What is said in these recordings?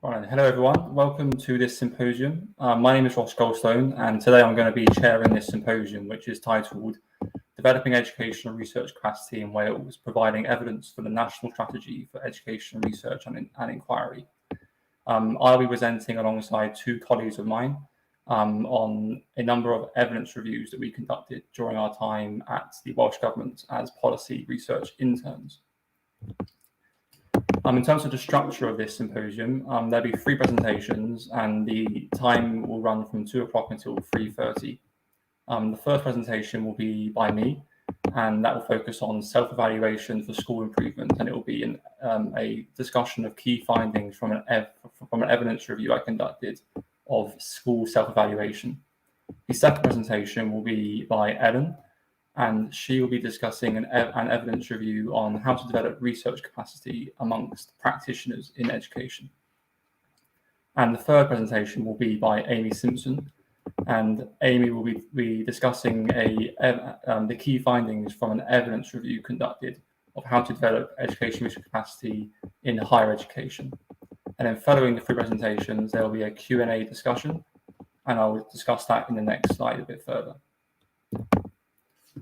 Right. Hello, everyone. Welcome to this symposium. My name is Ross Goldstone, and today I'm going to be chairing this symposium, which is titled Developing Educational Research Capacity in Wales, Providing Evidence for the National Strategy for Education Research and Inquiry. I'll be presenting alongside two colleagues of mine on a number of evidence reviews that we conducted during our time at the Welsh Government as policy research interns. In terms of the structure of this symposium, there'll be three presentations and the time will run from 2 o'clock until 3:30. The first presentation will be by me, and that will focus on self-evaluation for school improvement, and it will be a discussion of key findings from an evidence review I conducted of school self-evaluation. The second presentation will be by Ellen, and she will be discussing an evidence review on how to develop research capacity amongst practitioners in education. And the third presentation will be by Amy Simpson, and Amy will be discussing the key findings from an evidence review conducted of how to develop education research capacity in higher education. And then following the three presentations, there will be a Q&A discussion, and I'll discuss that in the next slide a bit further.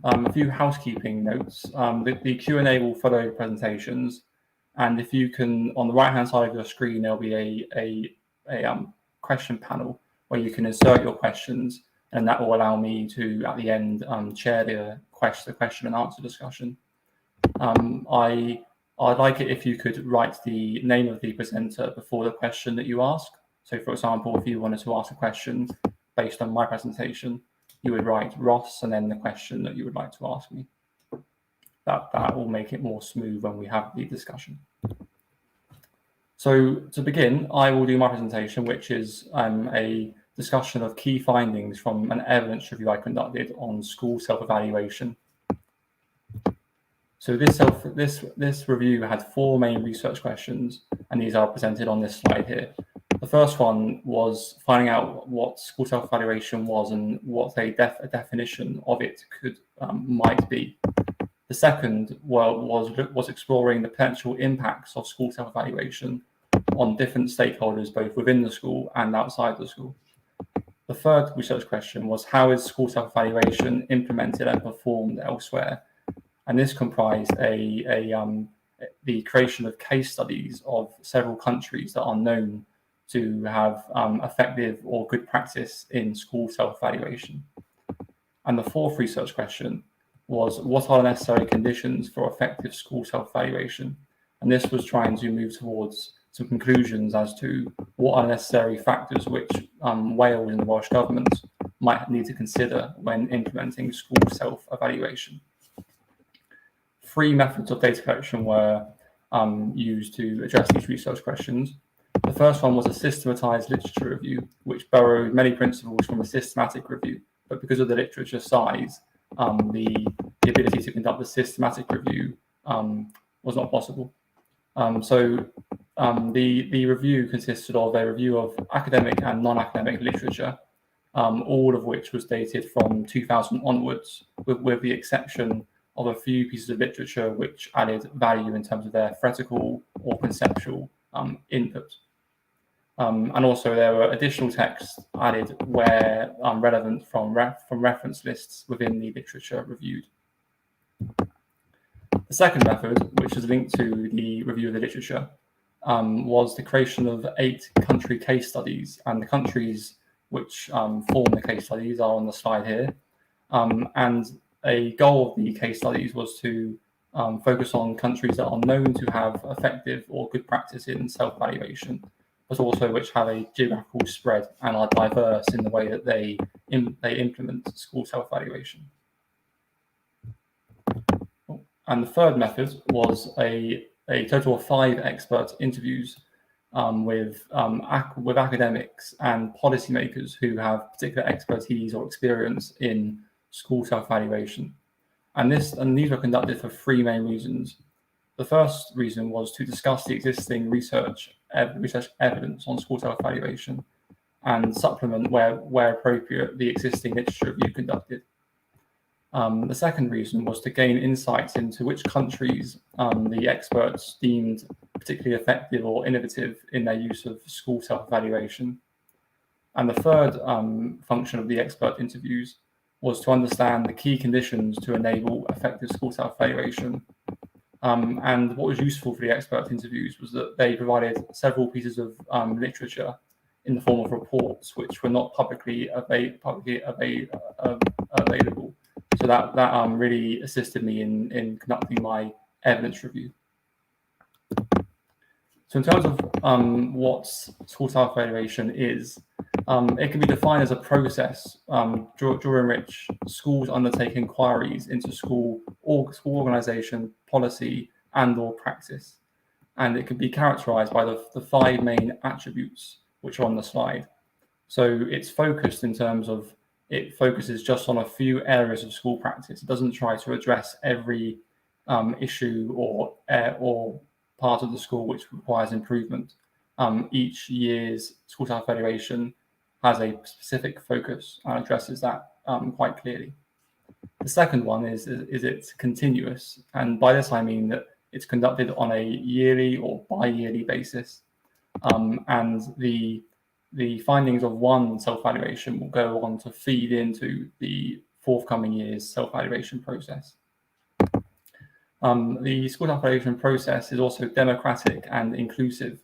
A few housekeeping notes. The Q&A will follow the presentations, and if you can, on the right-hand side of your screen, there'll be a question panel where you can insert your questions, and that will allow me to, at the end, chair the question and answer discussion. I'd like it if you could write the name of the presenter before the question that you ask. So, for example, if you wanted to ask a question based on my presentation, you would write Ross and then the question that you would like to ask me. That will make it more smooth when we have the discussion. So to begin, I will do my presentation, which is a discussion of key findings from an evidence review I conducted on school self-evaluation. So this review had 4 main research questions, and these are presented on this slide here. The first one was finding out what school self-evaluation was and what a definition of it might be. The second was exploring the potential impacts of school self-evaluation on different stakeholders, both within the school and outside the school. The third research question was how is school self-evaluation implemented and performed elsewhere? And this comprised the creation of case studies of several countries that are known to have effective or good practice in school self-evaluation. And the fourth research question was what are the necessary conditions for effective school self-evaluation? And this was trying to move towards some conclusions as to what are necessary factors which Wales and the Welsh Government might need to consider when implementing school self-evaluation. 3 methods of data collection were used to address these research questions. The first one was a systematized literature review, which borrowed many principles from a systematic review, but because of the literature size, the ability to conduct a systematic review was not possible. So the review consisted of a review of academic and non-academic literature, all of which was dated from 2000 onwards, with the exception of a few pieces of literature which added value in terms of their theoretical or conceptual input. And also there were additional texts added where relevant from reference lists within the literature reviewed. The second method, which is linked to the review of the literature, was the creation of 8 country case studies, and the countries which form the case studies are on the slide here. And a goal of the case studies was to focus on countries that are known to have effective or good practice in self-evaluation, but also which have a geographical spread and are diverse in the way that they implement school self-evaluation. And the third method was a total of 5 expert interviews with academics and policymakers who have particular expertise or experience in school self-evaluation. And these were conducted for 3 main reasons. The first reason was to discuss the existing research evidence on school self-evaluation and supplement where appropriate the existing literature review conducted. The second reason was to gain insights into which countries the experts deemed particularly effective or innovative in their use of school self-evaluation. And the third function of the expert interviews was to understand the key conditions to enable effective school self-evaluation. And what was useful for the expert interviews was that they provided several pieces of literature in the form of reports, which were not publicly available. So that really assisted me in conducting my evidence review. So in terms of what school self-evaluation is, it can be defined as a process during which schools undertake inquiries into school organization, policy, and/or practice. And it can be characterized by the five main attributes which are on the slide. So it's focused in terms of it focuses just on a few areas of school practice. It doesn't try to address every issue or part of the school which requires improvement. Each year's school self-evaluation has a specific focus and addresses that quite clearly. The second one is it's continuous, and by this I mean that it's conducted on a yearly or bi-yearly basis, and the findings of one self-evaluation will go on to feed into the forthcoming year's self-evaluation process. The school self-evaluation process is also democratic and inclusive.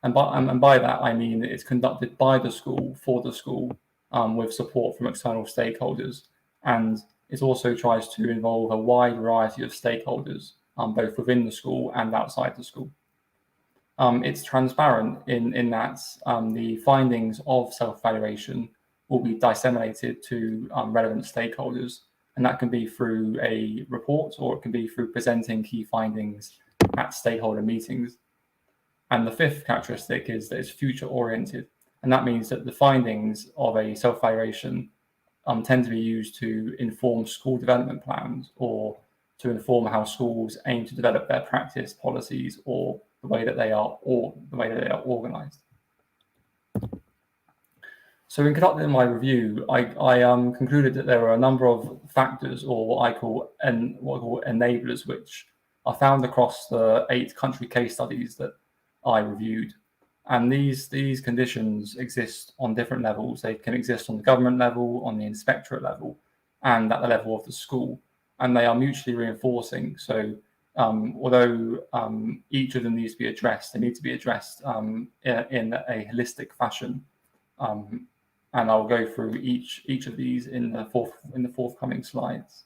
And by that, I mean it's conducted by the school, for the school, with support from external stakeholders. And it also tries to involve a wide variety of stakeholders, both within the school and outside the school. It's transparent in that the findings of self-evaluation will be disseminated to relevant stakeholders. And that can be through a report, or it can be through presenting key findings at stakeholder meetings. And the fifth characteristic is that it's future-oriented. And that means that the findings of a self-evaluation tend to be used to inform school development plans, or to inform how schools aim to develop their practice policies, or the way that they are organized. So in conducting my review, I concluded that there were a number of factors, or what I call enablers, which are found across the 8 country case studies that I reviewed. And these conditions exist on different levels. They can exist on the government level, on the inspectorate level, and at the level of the school. And they are mutually reinforcing. So although each of them needs to be addressed, they need to be addressed in a holistic fashion. And I'll go through each of these in the forthcoming slides.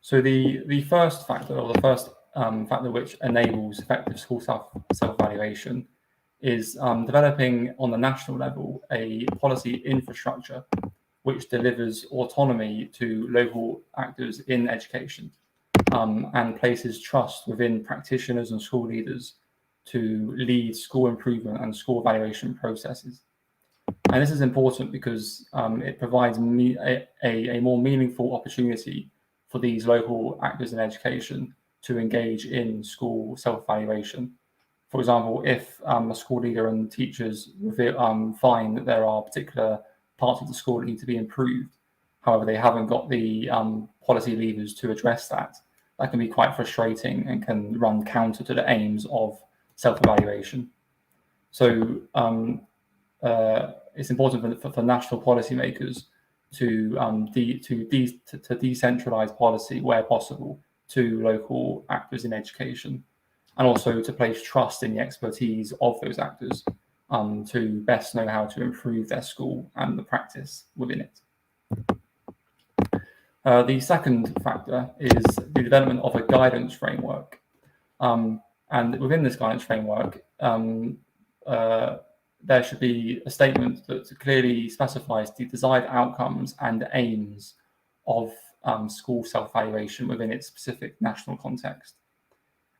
So the first factor, or the first factor which enables effective school self-evaluation, is developing on the national level a policy infrastructure which delivers autonomy to local actors in education, and places trust within practitioners and school leaders to lead school improvement and school evaluation processes. And this is important because it provides a more meaningful opportunity for these local actors in education to engage in school self-evaluation. For example, if a school leader and teachers find that there are particular parts of the school that need to be improved, however, they haven't got the policy levers to address that, that can be quite frustrating and can run counter to the aims of self-evaluation. So it's important for national policymakers to decentralize policy where possible to local actors in education, and also to place trust in the expertise of those actors to best know how to improve their school and the practice within it. The second factor is the development of a guidance framework. And within this guidance framework, there should be a statement that clearly specifies the desired outcomes and aims of school self-evaluation within its specific national context.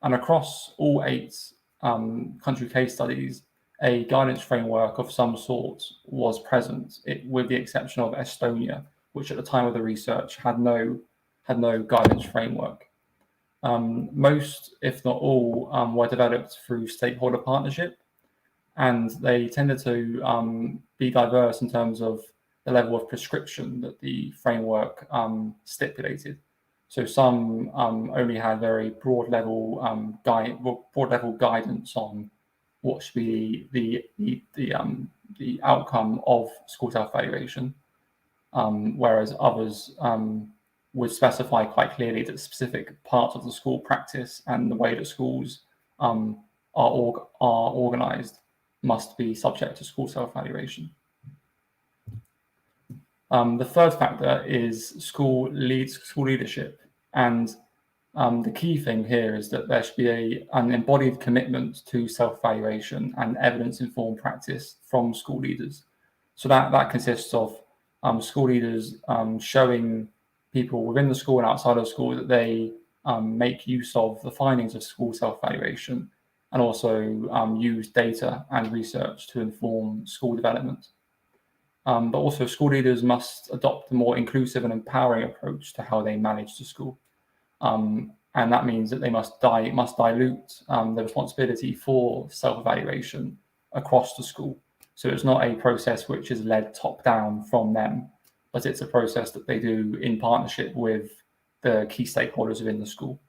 And across all 8 country case studies, a guidance framework of some sort was present, with the exception of Estonia, which at the time of the research had no guidance framework. Most, if not all, were developed through stakeholder partnership, and they tended to be diverse in terms of the level of prescription that the framework stipulated. So some only had very broad level guidance on what should be the outcome of school self-evaluation, whereas others would specify quite clearly that specific parts of the school practice and the way that schools are organized must be subject to school self-evaluation. The third factor is school leadership, and the key thing here is that there should be an embodied commitment to self-evaluation and evidence-informed practice from school leaders. So that consists of school leaders showing people within the school and outside of school that they make use of the findings of school self-evaluation, and also use data and research to inform school development. But also school leaders must adopt a more inclusive and empowering approach to how they manage the school. And that means that they must dilute the responsibility for self-evaluation across the school. So it's not a process which is led top down from them, but it's a process that they do in partnership with the key stakeholders within the school.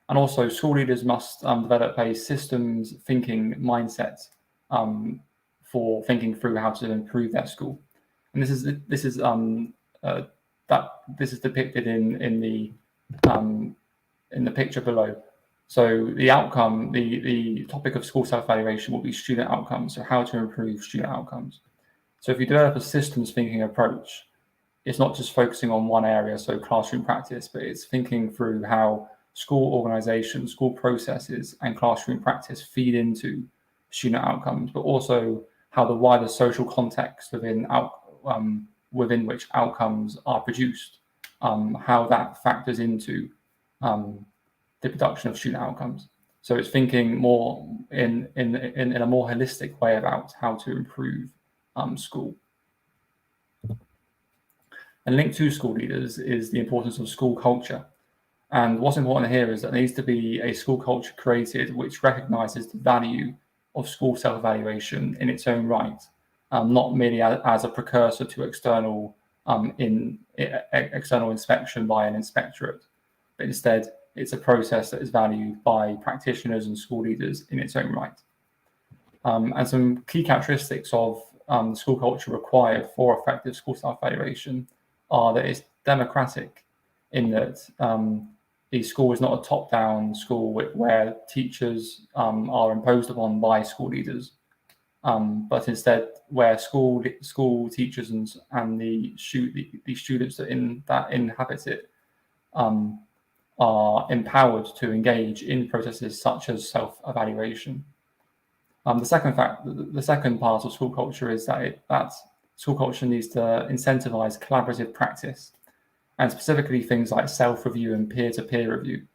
And also school leaders must develop a systems thinking mindset for thinking through how to improve their school. And this is depicted in the picture below. So the outcome, the topic of school self-evaluation will be student outcomes, so how to improve student outcomes. So if you develop a systems thinking approach, it's not just focusing on one area, so classroom practice, but it's thinking through how school organization, school processes, and classroom practice feed into student outcomes, but also how the wider social context within which outcomes are produced, how that factors into the production of student outcomes. So it's thinking more in a more holistic way about how to improve school. And linked to school leaders is the importance of school culture. And what's important here is that there needs to be a school culture created which recognizes the value of school self-evaluation in its own right, not merely as a precursor to external inspection by an inspectorate, but instead it's a process that is valued by practitioners and school leaders in its own right. And some key characteristics of the school culture required for effective school self-evaluation are that it's democratic, in that the school is not a top-down school where teachers are imposed upon by school leaders, but instead where school teachers and the students that inhabit it are empowered to engage in processes such as self-evaluation. The second part of school culture is that school culture needs to incentivize collaborative practice, and specifically things like self-review and peer-to-peer review.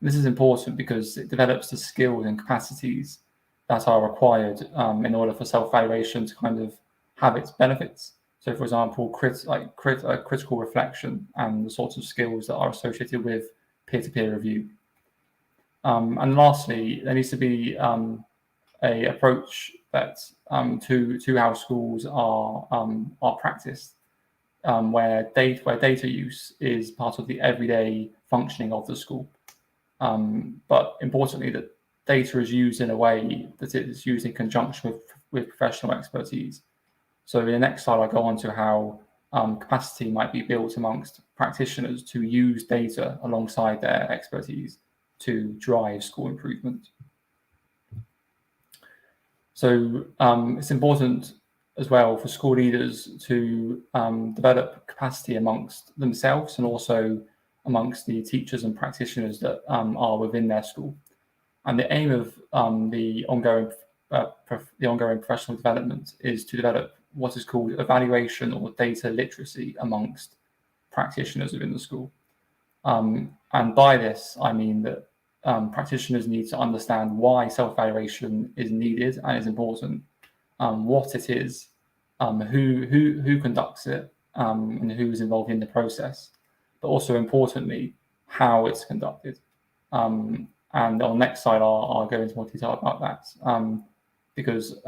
This is important because it develops the skills and capacities that are required in order for self-evaluation to kind of have its benefits. So, for example, critical reflection and the sorts of skills that are associated with peer-to-peer review. And lastly, there needs to be a approach that to how schools are practiced, where data use is part of the everyday functioning of the school. But importantly, that data is used in a way that it is used in conjunction with professional expertise. So in the next slide, I'll go on to how capacity might be built amongst practitioners to use data alongside their expertise to drive school improvement. So it's important as well for school leaders to develop capacity amongst themselves and also amongst the teachers and practitioners that are within their school. And the aim of the ongoing professional development is to develop what is called evaluation or data literacy amongst practitioners within the school. And by this, I mean that practitioners need to understand why self-evaluation is needed and is important, what it is, who conducts it, and who is involved in the process, but also importantly, how it's conducted. And on the next slide, I'll go into more detail about that, because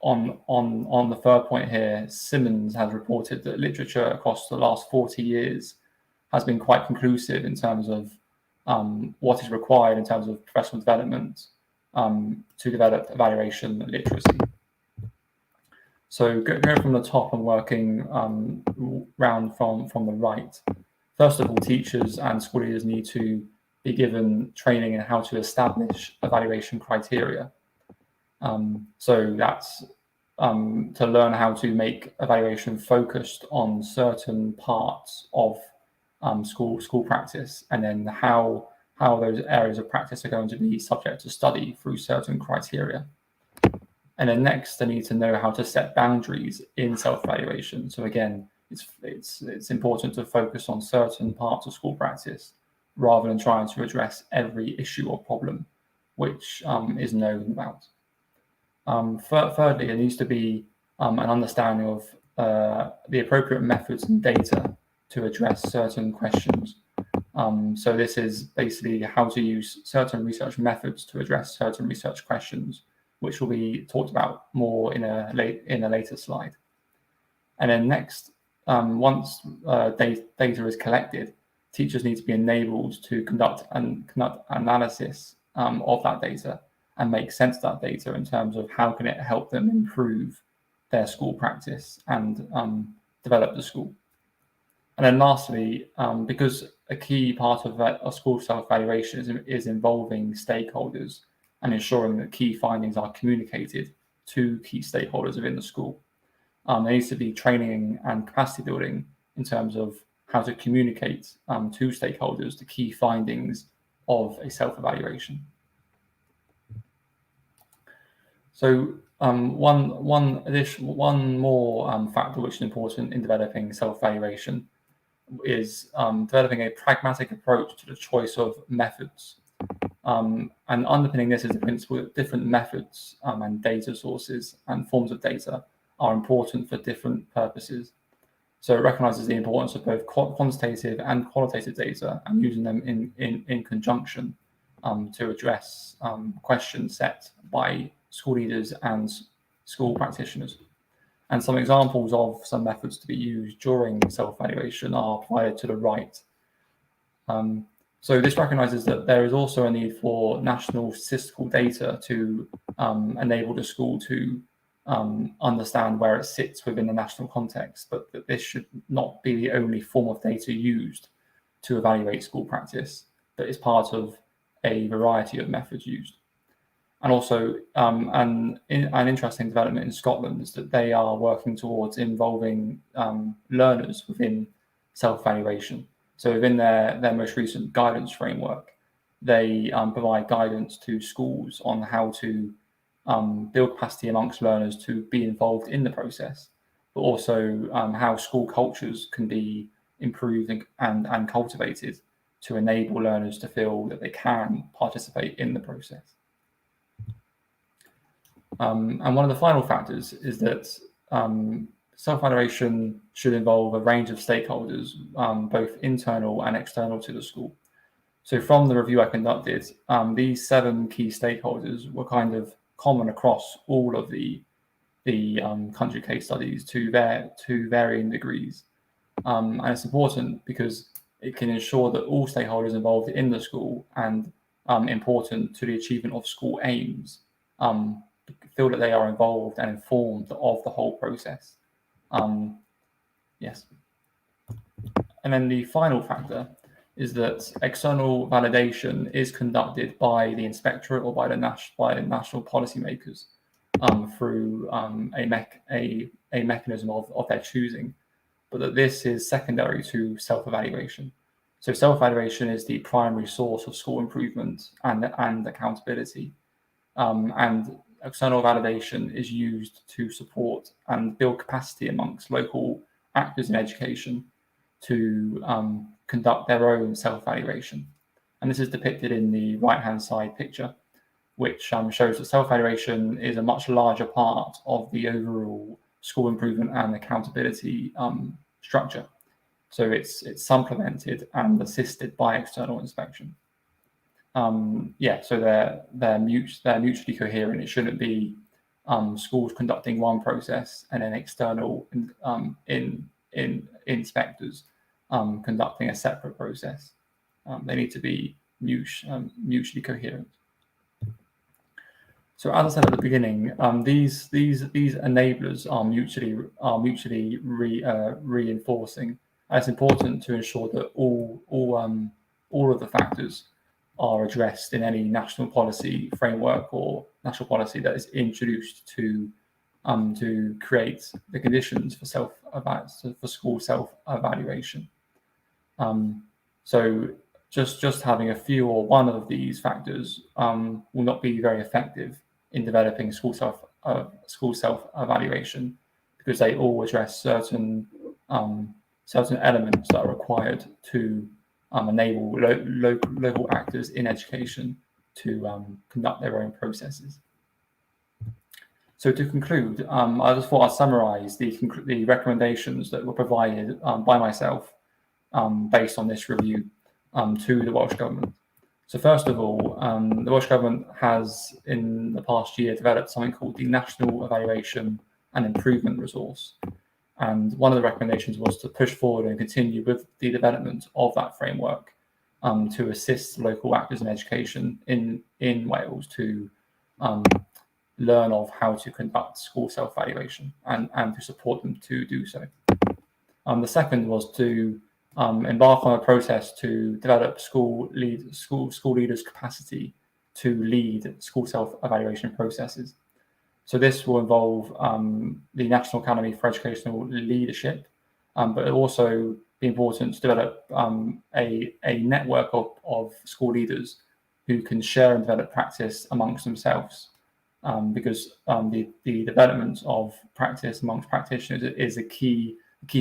on the third point here, Simmons has reported that literature across the last 40 years has been quite conclusive in terms of what is required in terms of professional development to develop evaluation literacy. So going from the top and working round from the right. First of all, teachers and school leaders need to be given training in how to establish evaluation criteria. So that's to learn how to make evaluation focused on certain parts of school practice, and then how those areas of practice are going to be subject to study through certain criteria. And then next, they need to know how to set boundaries in self-evaluation. So again, it's important to focus on certain parts of school practice rather than trying to address every issue or problem which is known about. Thirdly, there needs to be an understanding of the appropriate methods and data to address certain questions. So this is basically how to use certain research methods to address certain research questions, which will be talked about more in a later slide. And then next, once data is collected, teachers need to be enabled to conduct analysis of that data and make sense of that data in terms of how can it help them improve their school practice and develop the school. And then lastly, because a key part of a school self-evaluation is involving stakeholders and ensuring that key findings are communicated to key stakeholders within the school, there needs to be training and capacity building in terms of how to communicate to stakeholders the key findings of a self-evaluation. So one more factor which is important in developing self-evaluation is developing a pragmatic approach to the choice of methods. And underpinning this is the principle that different methods and data sources and forms of data are important for different purposes. So it recognizes the importance of both quantitative and qualitative data and using them in conjunction to address questions set by school leaders and school practitioners. And some examples of some methods to be used during self-evaluation are provided to the right. So this recognizes that there is also a need for national statistical data to enable the school to understand where it sits within the national context, but that this should not be the only form of data used to evaluate school practice, but is part of a variety of methods used. And also, an interesting development in Scotland is that they are working towards involving learners within self-evaluation. So within their most recent guidance framework, they provide guidance to schools on how to build capacity amongst learners to be involved in the process, but also how school cultures can be improved and cultivated to enable learners to feel that they can participate in the process. And one of the final factors is that self-evaluation should involve a range of stakeholders, both internal and external to the school. So from the review I conducted, these 7 key stakeholders were kind of common across all of the country case studies to varying degrees. And it's important because it can ensure that all stakeholders involved in the school and important to the achievement of school aims feel that they are involved and informed of the whole process. Yes. And then the final factor is that external validation is conducted by the inspectorate or by the national policymakers through a mechanism of their choosing, but that this is secondary to self-evaluation. So self-evaluation is the primary source of school improvement and accountability, and external validation is used to support and build capacity amongst local actors in education to conduct their own self-evaluation. And this is depicted in the right-hand side picture, which shows that self-evaluation is a much larger part of the overall school improvement and accountability structure. So it's supplemented and assisted by external inspection. So they're mutually coherent. It shouldn't be schools conducting one process and then external inspectors conducting a separate process. They need to be mutually coherent. So as I said at the beginning, these enablers are mutually reinforcing. And it's important to ensure that all of the factors are addressed in any national policy framework or national policy that is introduced to create the conditions for school self-evaluation. So just having a few or one of these factors will not be very effective in developing school self-evaluation, because they all address certain elements that are required to enable local actors in education to conduct their own processes. So to conclude, I just thought I'd summarise the recommendations that were provided by myself based on this review to the Welsh Government. So first of all, the Welsh Government has in the past year developed something called the National Evaluation and Improvement Resource. And one of the recommendations was to push forward and continue with the development of that framework to assist local actors in education in Wales to learn of how to conduct school self-evaluation and to support them to do so. The second was to embark on a process to develop school leaders' capacity to lead school self-evaluation processes. So this will involve the National Academy for Educational Leadership, but it will also be important to develop a network of school leaders who can share and develop practice amongst themselves, because the development of practice amongst practitioners is a key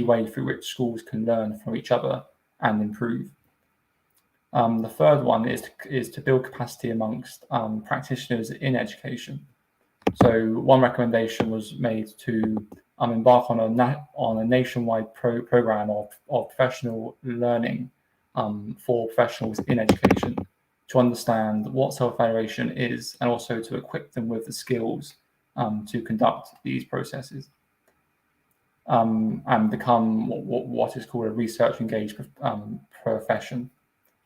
way through which schools can learn from each other and improve. The third one is to build capacity amongst practitioners in education. So one recommendation was made to embark on a nationwide program of professional learning for professionals in education to understand what self-evaluation is, and also to equip them with the skills to conduct these processes and become what is called a research engaged profession.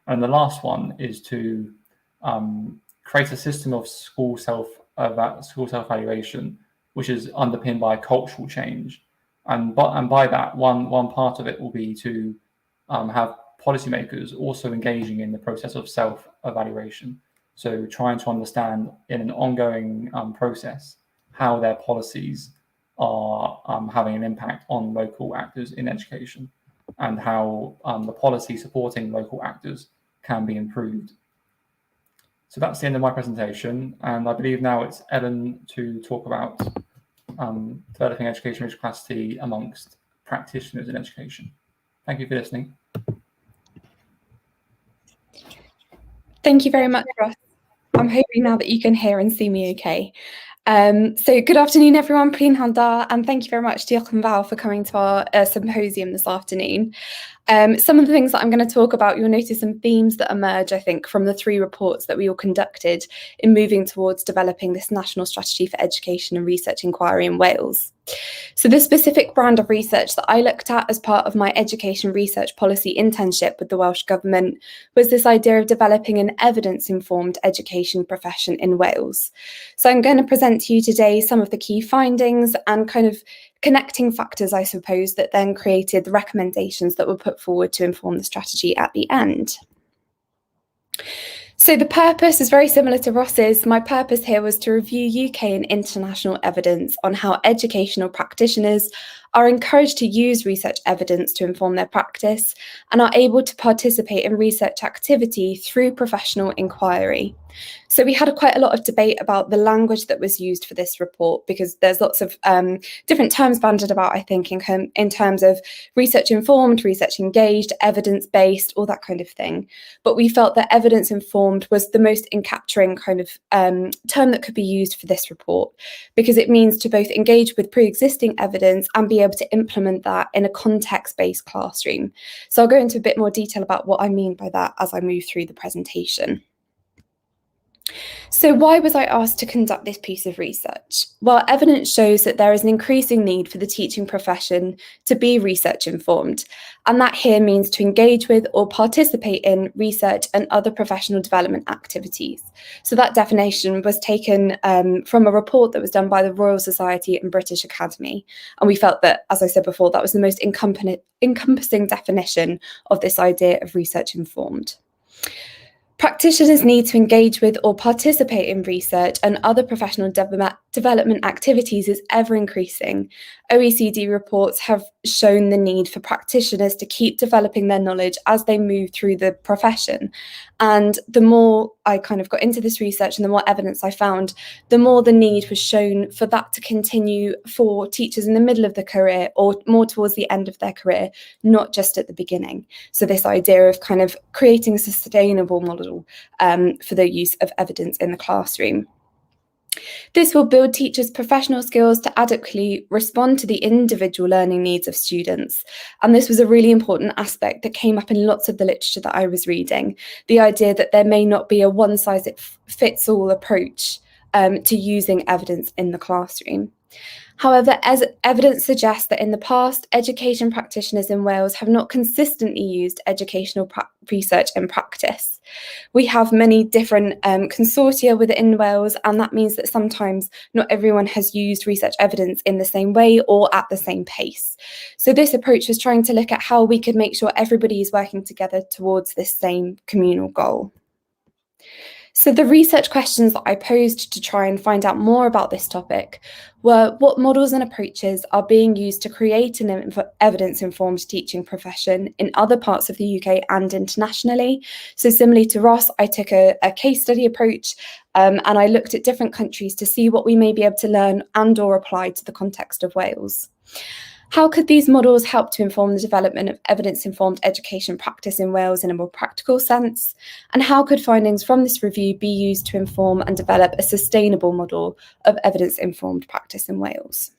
And the last one is to create a system of school self-evaluation which is underpinned by cultural change, and by that one part of it will be to have policymakers also engaging in the process of self-evaluation. So trying to understand in an ongoing process how their policies are having an impact on local actors in education, and how the policy supporting local actors can be improved. So that's the end of my presentation, and I believe now it's Ellen to talk about developing education rich capacity amongst practitioners in education. Thank you for listening. Thank you very much, Ross. I'm hoping now that you can hear and see me okay. So good afternoon, everyone. Pryn Handar, and thank you very much to Jochen Val for coming to our symposium this afternoon. Some of the things that I'm going to talk about, you'll notice some themes that emerge, I think, from the 3 reports that we all conducted in moving towards developing this national strategy for education and research inquiry in Wales. So the specific brand of research that I looked at as part of my education research policy internship with the Welsh Government was this idea of developing an evidence-informed education profession in Wales. So I'm going to present to you today some of the key findings and kind of connecting factors, I suppose, that then created the recommendations that were put forward to inform the strategy at the end. So the purpose is very similar to Ross's. My purpose here was to review UK and international evidence on how educational practitioners are encouraged to use research evidence to inform their practice and are able to participate in research activity through professional inquiry. So we had quite a lot of debate about the language that was used for this report, because there's lots of different terms bandied about, I think, in terms of research informed, research engaged, evidence based, all that kind of thing. But we felt that evidence informed was the most encapturing kind of term that could be used for this report, because it means to both engage with pre-existing evidence and be able to implement that in a context-based classroom. So I'll go into a bit more detail about what I mean by that as I move through the presentation. So why was I asked to conduct this piece of research? Well, evidence shows that there is an increasing need for the teaching profession to be research informed, and that here means to engage with or participate in research and other professional development activities. So that definition was taken from a report that was done by the Royal Society and British Academy, and we felt that, as I said before, that was the most encompassing definition of this idea of research informed. Practitioners need to engage with or participate in research and other professional development activities is ever increasing. OECD reports have shown the need for practitioners to keep developing their knowledge as they move through the profession. And the more I kind of got into this research and the more evidence I found, the more the need was shown for that to continue for teachers in the middle of the career or more towards the end of their career, not just at the beginning. So this idea of kind of creating a sustainable model for the use of evidence in the classroom. This will build teachers' professional skills to adequately respond to the individual learning needs of students. And this was a really important aspect that came up in lots of the literature that I was reading, the idea that there may not be a one-size-fits-all approach to using evidence in the classroom. However, as evidence suggests that in the past, education practitioners in Wales have not consistently used educational research in practice. We have many different consortia within Wales, and that means that sometimes not everyone has used research evidence in the same way or at the same pace. So this approach was trying to look at how we could make sure everybody is working together towards this same communal goal. So the research questions that I posed to try and find out more about this topic were what models and approaches are being used to create an evidence-informed teaching profession in other parts of the UK and internationally. So similarly to Ross, I took a case study approach and I looked at different countries to see what we may be able to learn and or apply to the context of Wales. How could these models help to inform the development of evidence-informed education practice in Wales in a more practical sense? And how could findings from this review be used to inform and develop a sustainable model of evidence-informed practice in Wales?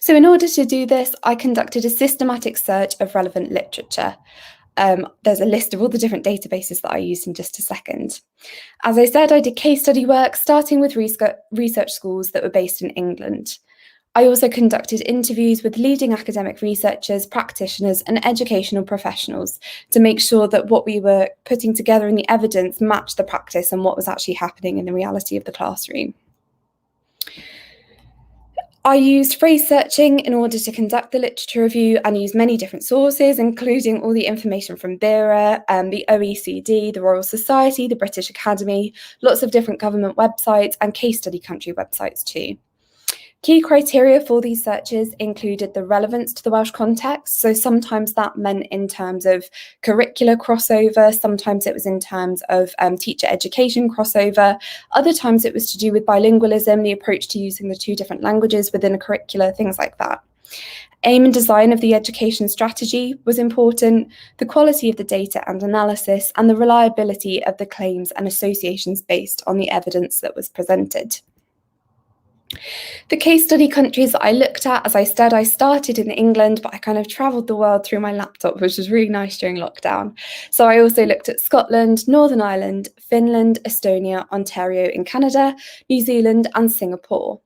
So in order to do this, I conducted a systematic search of relevant literature. There's a list of all the different databases that I used in just a second. As I said, I did case study work, starting with research schools that were based in England. I also conducted interviews with leading academic researchers, practitioners, and educational professionals to make sure that what we were putting together in the evidence matched the practice and what was actually happening in the reality of the classroom. I used phrase searching in order to conduct the literature review and used many different sources, including all the information from BERA, the OECD, the Royal Society, the British Academy, lots of different government websites and case study country websites too. Key criteria for these searches included the relevance to the Welsh context. So sometimes that meant in terms of curricular crossover, sometimes it was in terms of teacher education crossover, other times it was to do with bilingualism, the approach to using the two different languages within a curricula, things like that. Aim and design of the education strategy was important, the quality of the data and analysis, and the reliability of the claims and associations based on the evidence that was presented. The case study countries that I looked at, as I said, I started in England, but I kind of travelled the world through my laptop, which was really nice during lockdown. So I also looked at Scotland, Northern Ireland, Finland, Estonia, Ontario in Canada, New Zealand, and Singapore.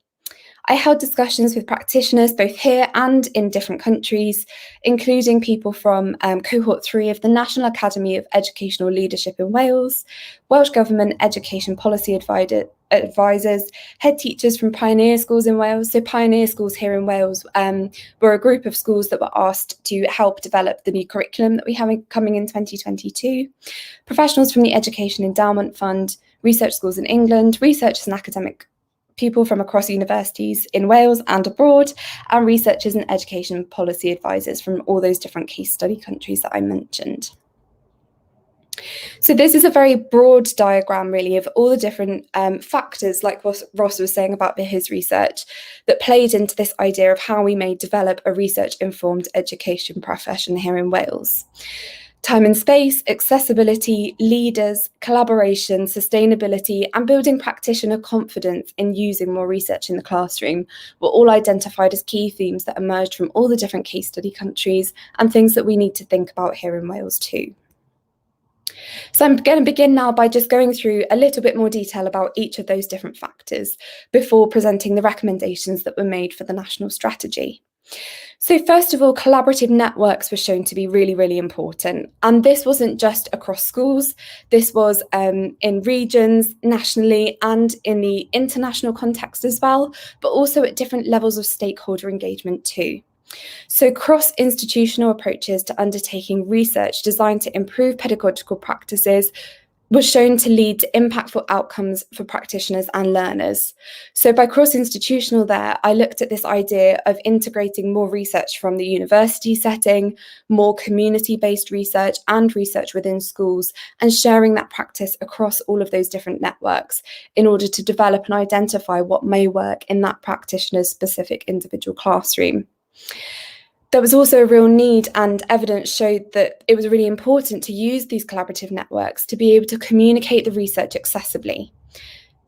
I held discussions with practitioners both here and in different countries, including people from cohort 3 of the National Academy of Educational Leadership in Wales, Welsh Government Education Policy advisors, head teachers from pioneer schools in Wales. So pioneer schools here in Wales were a group of schools that were asked to help develop the new curriculum that we have coming in 2022, professionals from the Education Endowment Fund, research schools in England, researchers and academic people from across universities in Wales and abroad, and researchers and education policy advisors from all those different case study countries that I mentioned. So this is a very broad diagram, really, of all the different factors, like what Ross was saying about his research, that played into this idea of how we may develop a research-informed education profession here in Wales. Time and space, accessibility, leaders, collaboration, sustainability, and building practitioner confidence in using more research in the classroom were all identified as key themes that emerged from all the different case study countries and things that we need to think about here in Wales too. So I'm going to begin now by just going through a little bit more detail about each of those different factors before presenting the recommendations that were made for the national strategy. So first of all, collaborative networks were shown to be really, really important. And this wasn't just across schools, this was in regions, nationally, and in the international context as well, but also at different levels of stakeholder engagement too. So cross-institutional approaches to undertaking research designed to improve pedagogical practices was shown to lead to impactful outcomes for practitioners and learners. So by cross-institutional there, I looked at this idea of integrating more research from the university setting, more community-based research and research within schools, and sharing that practice across all of those different networks in order to develop and identify what may work in that practitioner's specific individual classroom. There was also a real need, and evidence showed that it was really important to use these collaborative networks to be able to communicate the research accessibly.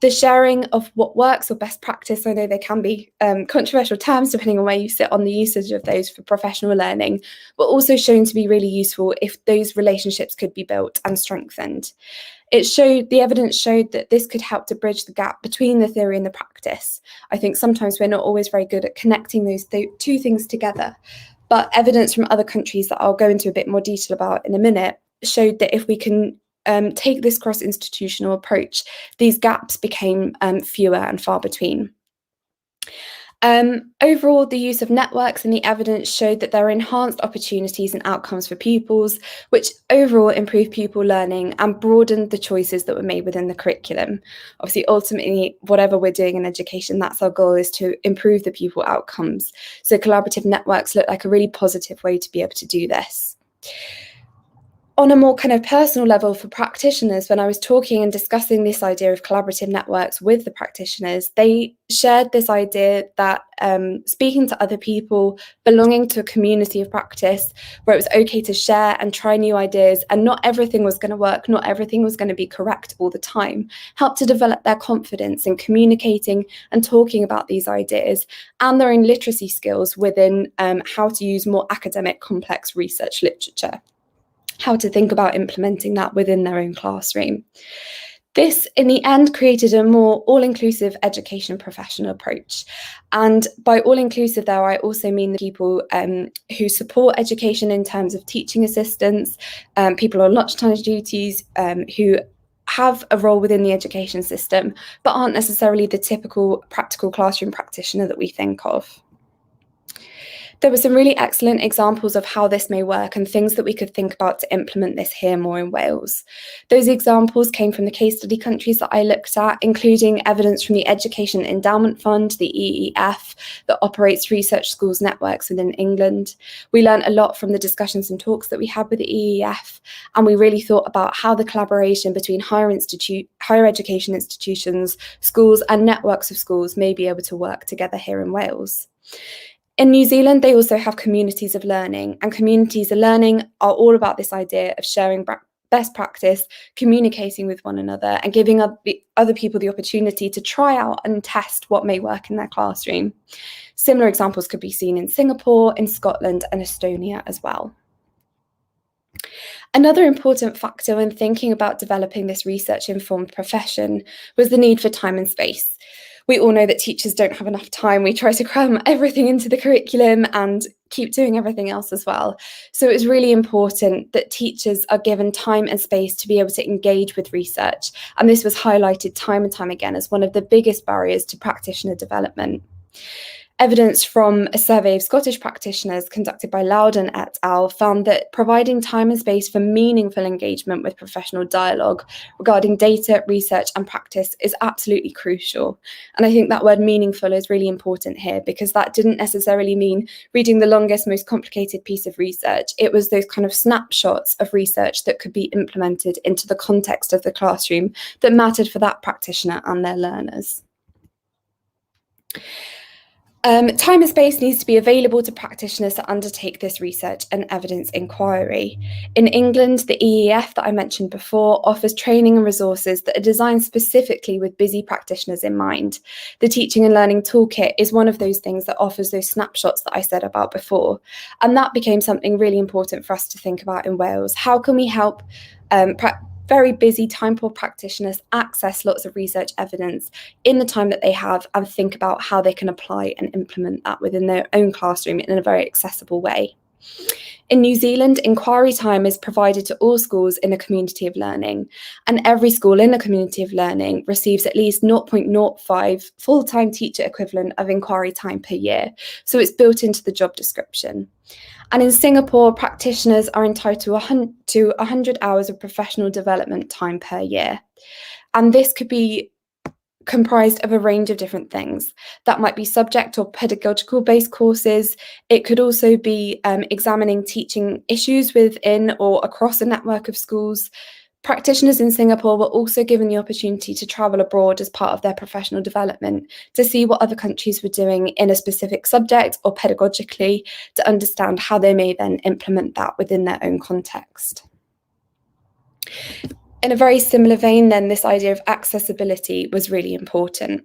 The sharing of what works or best practice, I know they can be controversial terms depending on where you sit on the usage of those for professional learning, but also shown to be really useful if those relationships could be built and strengthened. The evidence showed that this could help to bridge the gap between the theory and the practice. I think sometimes we're not always very good at connecting those two things together, but evidence from other countries that I'll go into a bit more detail about in a minute showed that if we can take this cross-institutional approach, these gaps became fewer and far between. Overall, the use of networks and the evidence showed that there are enhanced opportunities and outcomes for pupils, which overall improved pupil learning and broadened the choices that were made within the curriculum. Obviously, ultimately, whatever we're doing in education, that's our goal, is to improve the pupil outcomes. So collaborative networks look like a really positive way to be able to do this. On a more kind of personal level for practitioners, when I was talking and discussing this idea of collaborative networks with the practitioners, they shared this idea that speaking to other people, belonging to a community of practice where it was okay to share and try new ideas, and not everything was going to work, not everything was going to be correct all the time, helped to develop their confidence in communicating and talking about these ideas and their own literacy skills within how to use more academic complex research literature, how to think about implementing that within their own classroom. This, in the end, created a more all-inclusive education professional approach. And by all-inclusive there, I also mean the people who support education in terms of teaching assistants, people on lunchtime duties, who have a role within the education system, but aren't necessarily the typical practical classroom practitioner that we think of. There were some really excellent examples of how this may work and things that we could think about to implement this here more in Wales. Those examples came from the case study countries that I looked at, including evidence from the Education Endowment Fund, the EEF, that operates research schools networks within England. We learned a lot from the discussions and talks that we had with the EEF, and we really thought about how the collaboration between higher education institutions, schools, and networks of schools may be able to work together here in Wales. In New Zealand, they also have communities of learning, and communities of learning are all about this idea of sharing best practice, communicating with one another, and giving other people the opportunity to try out and test what may work in their classroom. Similar examples could be seen in Singapore, in Scotland, and Estonia as well. Another important factor when thinking about developing this research-informed profession was the need for time and space. We all know that teachers don't have enough time. We try to cram everything into the curriculum and keep doing everything else as well. So it's really important that teachers are given time and space to be able to engage with research. And this was highlighted time and time again as one of the biggest barriers to practitioner development. Evidence from a survey of Scottish practitioners conducted by Loudon et al. Found that providing time and space for meaningful engagement with professional dialogue regarding data, research, and practice is absolutely crucial. And I think that word meaningful is really important here, because that didn't necessarily mean reading the longest, most complicated piece of research. It was those kind of snapshots of research that could be implemented into the context of the classroom that mattered for that practitioner and their learners. Time and space needs to be available to practitioners to undertake this research and evidence inquiry. In England, the EEF that I mentioned before offers training and resources that are designed specifically with busy practitioners in mind. The Teaching and Learning Toolkit is one of those things that offers those snapshots that I said about before. And that became something really important for us to think about in Wales. How can we help very busy, time-poor practitioners access lots of research evidence in the time that they have and think about how they can apply and implement that within their own classroom in a very accessible way. In New Zealand, inquiry time is provided to all schools in a community of learning, and every school in a community of learning receives at least 0.05 full-time teacher equivalent of inquiry time per year, so it's built into the job description. And in Singapore, practitioners are entitled to 100 hours of professional development time per year, and this could be comprised of a range of different things. That might be subject or pedagogical based courses. It could also be examining teaching issues within or across a network of schools. Practitioners in Singapore were also given the opportunity to travel abroad as part of their professional development to see what other countries were doing in a specific subject or pedagogically to understand how they may then implement that within their own context. In a very similar vein, then, this idea of accessibility was really important.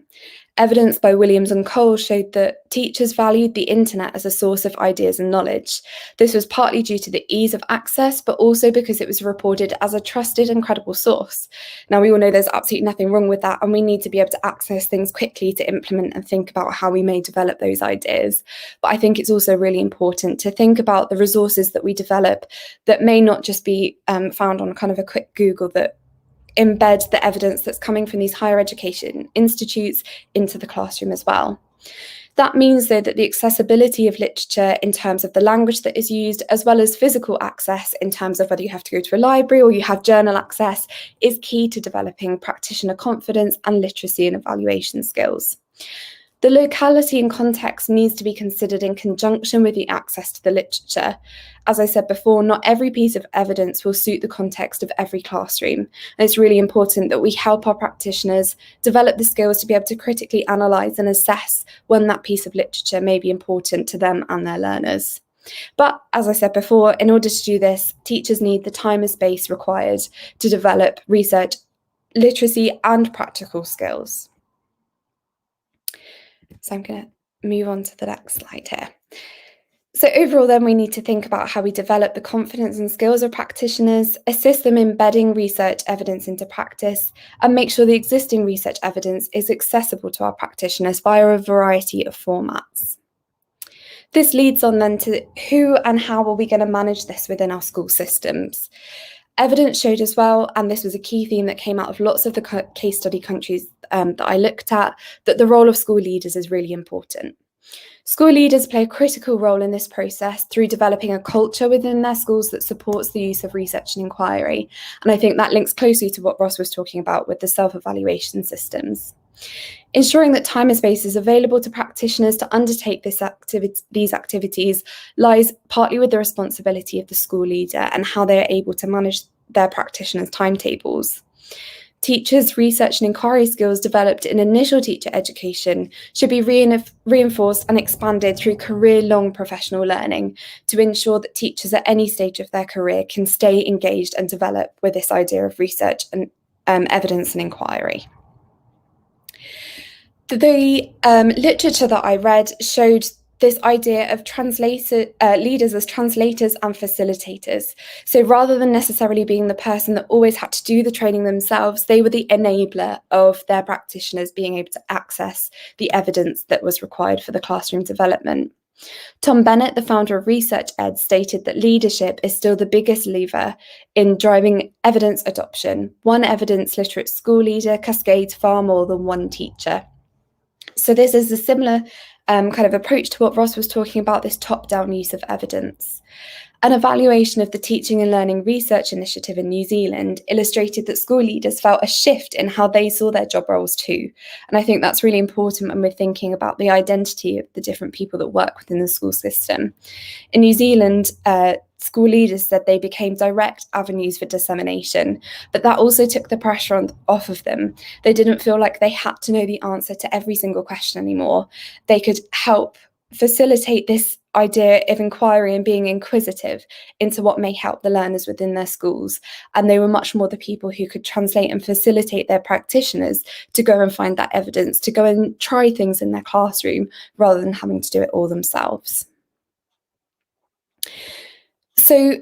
Evidence by Williams and Cole showed that teachers valued the internet as a source of ideas and knowledge. This was partly due to the ease of access, but also because it was reported as a trusted and credible source. Now, we all know there's absolutely nothing wrong with that, and we need to be able to access things quickly to implement and think about how we may develop those ideas. But I think it's also really important to think about the resources that we develop that may not just be found on kind of a quick Google, that embed the evidence that's coming from these higher education institutes into the classroom as well. That means, though, that the accessibility of literature in terms of the language that is used, as well as physical access in terms of whether you have to go to a library or you have journal access, is key to developing practitioner confidence and literacy and evaluation skills. The locality and context needs to be considered in conjunction with the access to the literature. As I said before, not every piece of evidence will suit the context of every classroom. And it's really important that we help our practitioners develop the skills to be able to critically analyse and assess when that piece of literature may be important to them and their learners. But as I said before, in order to do this, teachers need the time and space required to develop research, literacy and practical skills. So I'm going to move on to the next slide here. So overall, then, we need to think about how we develop the confidence and skills of practitioners, assist them in embedding research evidence into practice, and make sure the existing research evidence is accessible to our practitioners via a variety of formats. This leads on then to who and how are we going to manage this within our school systems. Evidence showed as well, and this was a key theme that came out of lots of the case study countries that I looked at, that the role of school leaders is really important. School leaders play a critical role in this process through developing a culture within their schools that supports the use of research and inquiry. And I think that links closely to what Ross was talking about with the self-evaluation systems. Ensuring that time and space is available to practitioners to undertake these activities lies partly with the responsibility of the school leader and how they are able to manage their practitioners' timetables. Teachers' research and inquiry skills developed in initial teacher education should be reinforced and expanded through career-long professional learning to ensure that teachers at any stage of their career can stay engaged and develop with this idea of research and evidence and inquiry. The literature that I read showed this idea of leaders as translators and facilitators. So rather than necessarily being the person that always had to do the training themselves, they were the enabler of their practitioners being able to access the evidence that was required for the classroom development. Tom Bennett, the founder of ResearchEd, stated that leadership is still the biggest lever in driving evidence adoption. One evidence literate school leader cascades far more than one teacher. So this is a similar kind of approach to what Ross was talking about, this top-down use of evidence. An evaluation of the Teaching and Learning Research Initiative in New Zealand illustrated that school leaders felt a shift in how they saw their job roles too. And I think that's really important when we're thinking about the identity of the different people that work within the school system. In New Zealand, school leaders said they became direct avenues for dissemination, but that also took the pressure off of them. They didn't feel like they had to know the answer to every single question anymore. They could help facilitate this idea of inquiry and being inquisitive into what may help the learners within their schools. And they were much more the people who could translate and facilitate their practitioners to go and find that evidence, to go and try things in their classroom rather than having to do it all themselves. So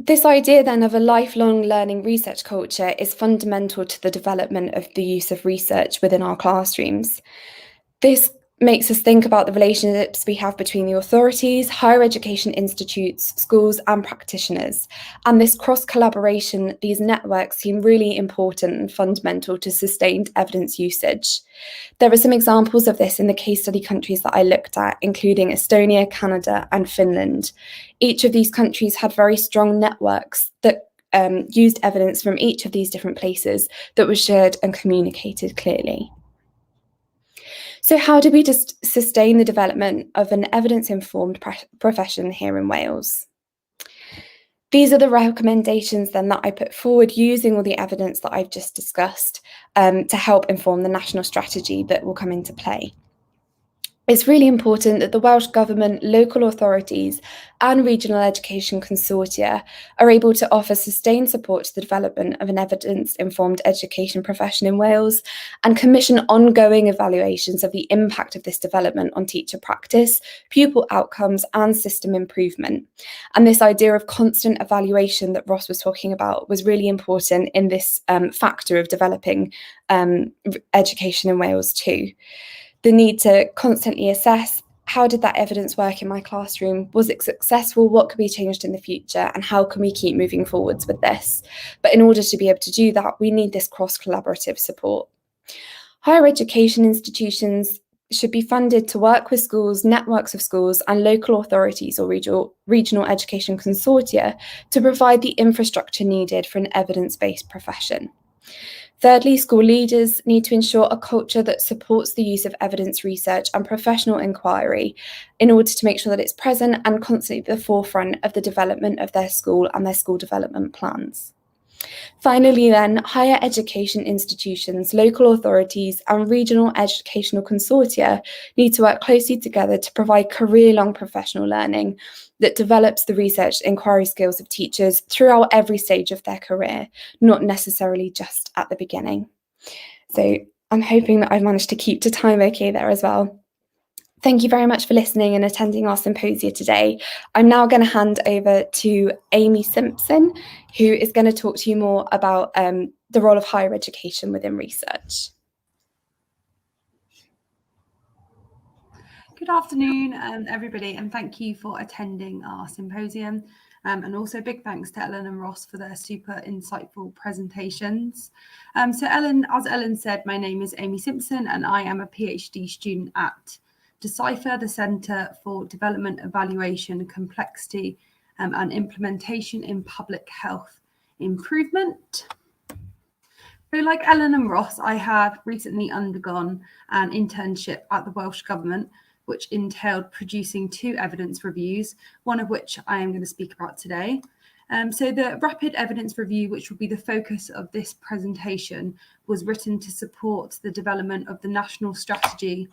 This idea then of a lifelong learning research culture is fundamental to the development of the use of research within our classrooms. This makes us think about the relationships we have between the authorities, higher education institutes, schools, and practitioners. And this cross-collaboration, these networks seem really important and fundamental to sustained evidence usage. There are some examples of this in the case study countries that I looked at, including Estonia, Canada, and Finland. Each of these countries had very strong networks that used evidence from each of these different places that was shared and communicated clearly. So how do we just sustain the development of an evidence-informed profession here in Wales? These are the recommendations then that I put forward using all the evidence that I've just discussed to help inform the national strategy that will come into play. It's really important that the Welsh Government, local authorities and regional education consortia are able to offer sustained support to the development of an evidence-informed education profession in Wales and commission ongoing evaluations of the impact of this development on teacher practice, pupil outcomes and system improvement. And this idea of constant evaluation that Ross was talking about was really important in this factor of developing education in Wales too. The need to constantly assess, how did that evidence work in my classroom? Was it successful? What could be changed in the future? And how can we keep moving forwards with this? But in order to be able to do that, we need this cross-collaborative support. Higher education institutions should be funded to work with schools, networks of schools, and local authorities or regional education consortia to provide the infrastructure needed for an evidence-based profession. Thirdly, school leaders need to ensure a culture that supports the use of evidence research and professional inquiry in order to make sure that it's present and constantly at the forefront of the development of their school and their school development plans. Finally then, higher education institutions, local authorities and regional educational consortia need to work closely together to provide career-long professional learning that develops the research inquiry skills of teachers throughout every stage of their career, not necessarily just at the beginning. So I'm hoping that I've managed to keep to time okay there as well. Thank you very much for listening and attending our symposia today. I'm now going to hand over to Amy Simpson, who is going to talk to you more about the role of higher education within research. Good afternoon, everybody, and thank you for attending our symposium. And also big thanks to Ellen and Ross for their super insightful presentations. So as Ellen said, my name is Amy Simpson and I am a PhD student at Decipher, the Centre for Development, Evaluation, Complexity and Implementation in Public Health Improvement. So like Ellen and Ross, I have recently undergone an internship at the Welsh Government, which entailed producing 2 evidence reviews, one of which I am going to speak about today. So the rapid evidence review, which will be the focus of this presentation, was written to support the development of the national strategy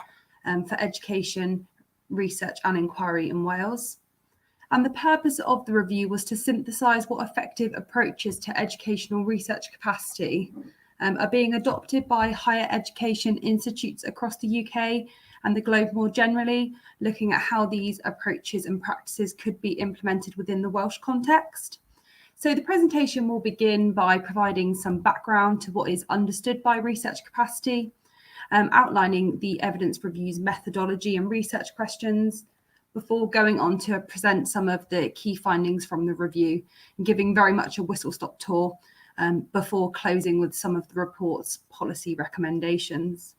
for education, research and inquiry in Wales. And the purpose of the review was to synthesise what effective approaches to educational research capacity are being adopted by higher education institutes across the UK and the globe more generally, looking at how these approaches and practices could be implemented within the Welsh context. So the presentation will begin by providing some background to what is understood by research capacity, outlining the evidence review's methodology and research questions, before going on to present some of the key findings from the review and giving very much a whistle-stop tour before closing with some of the report's policy recommendations.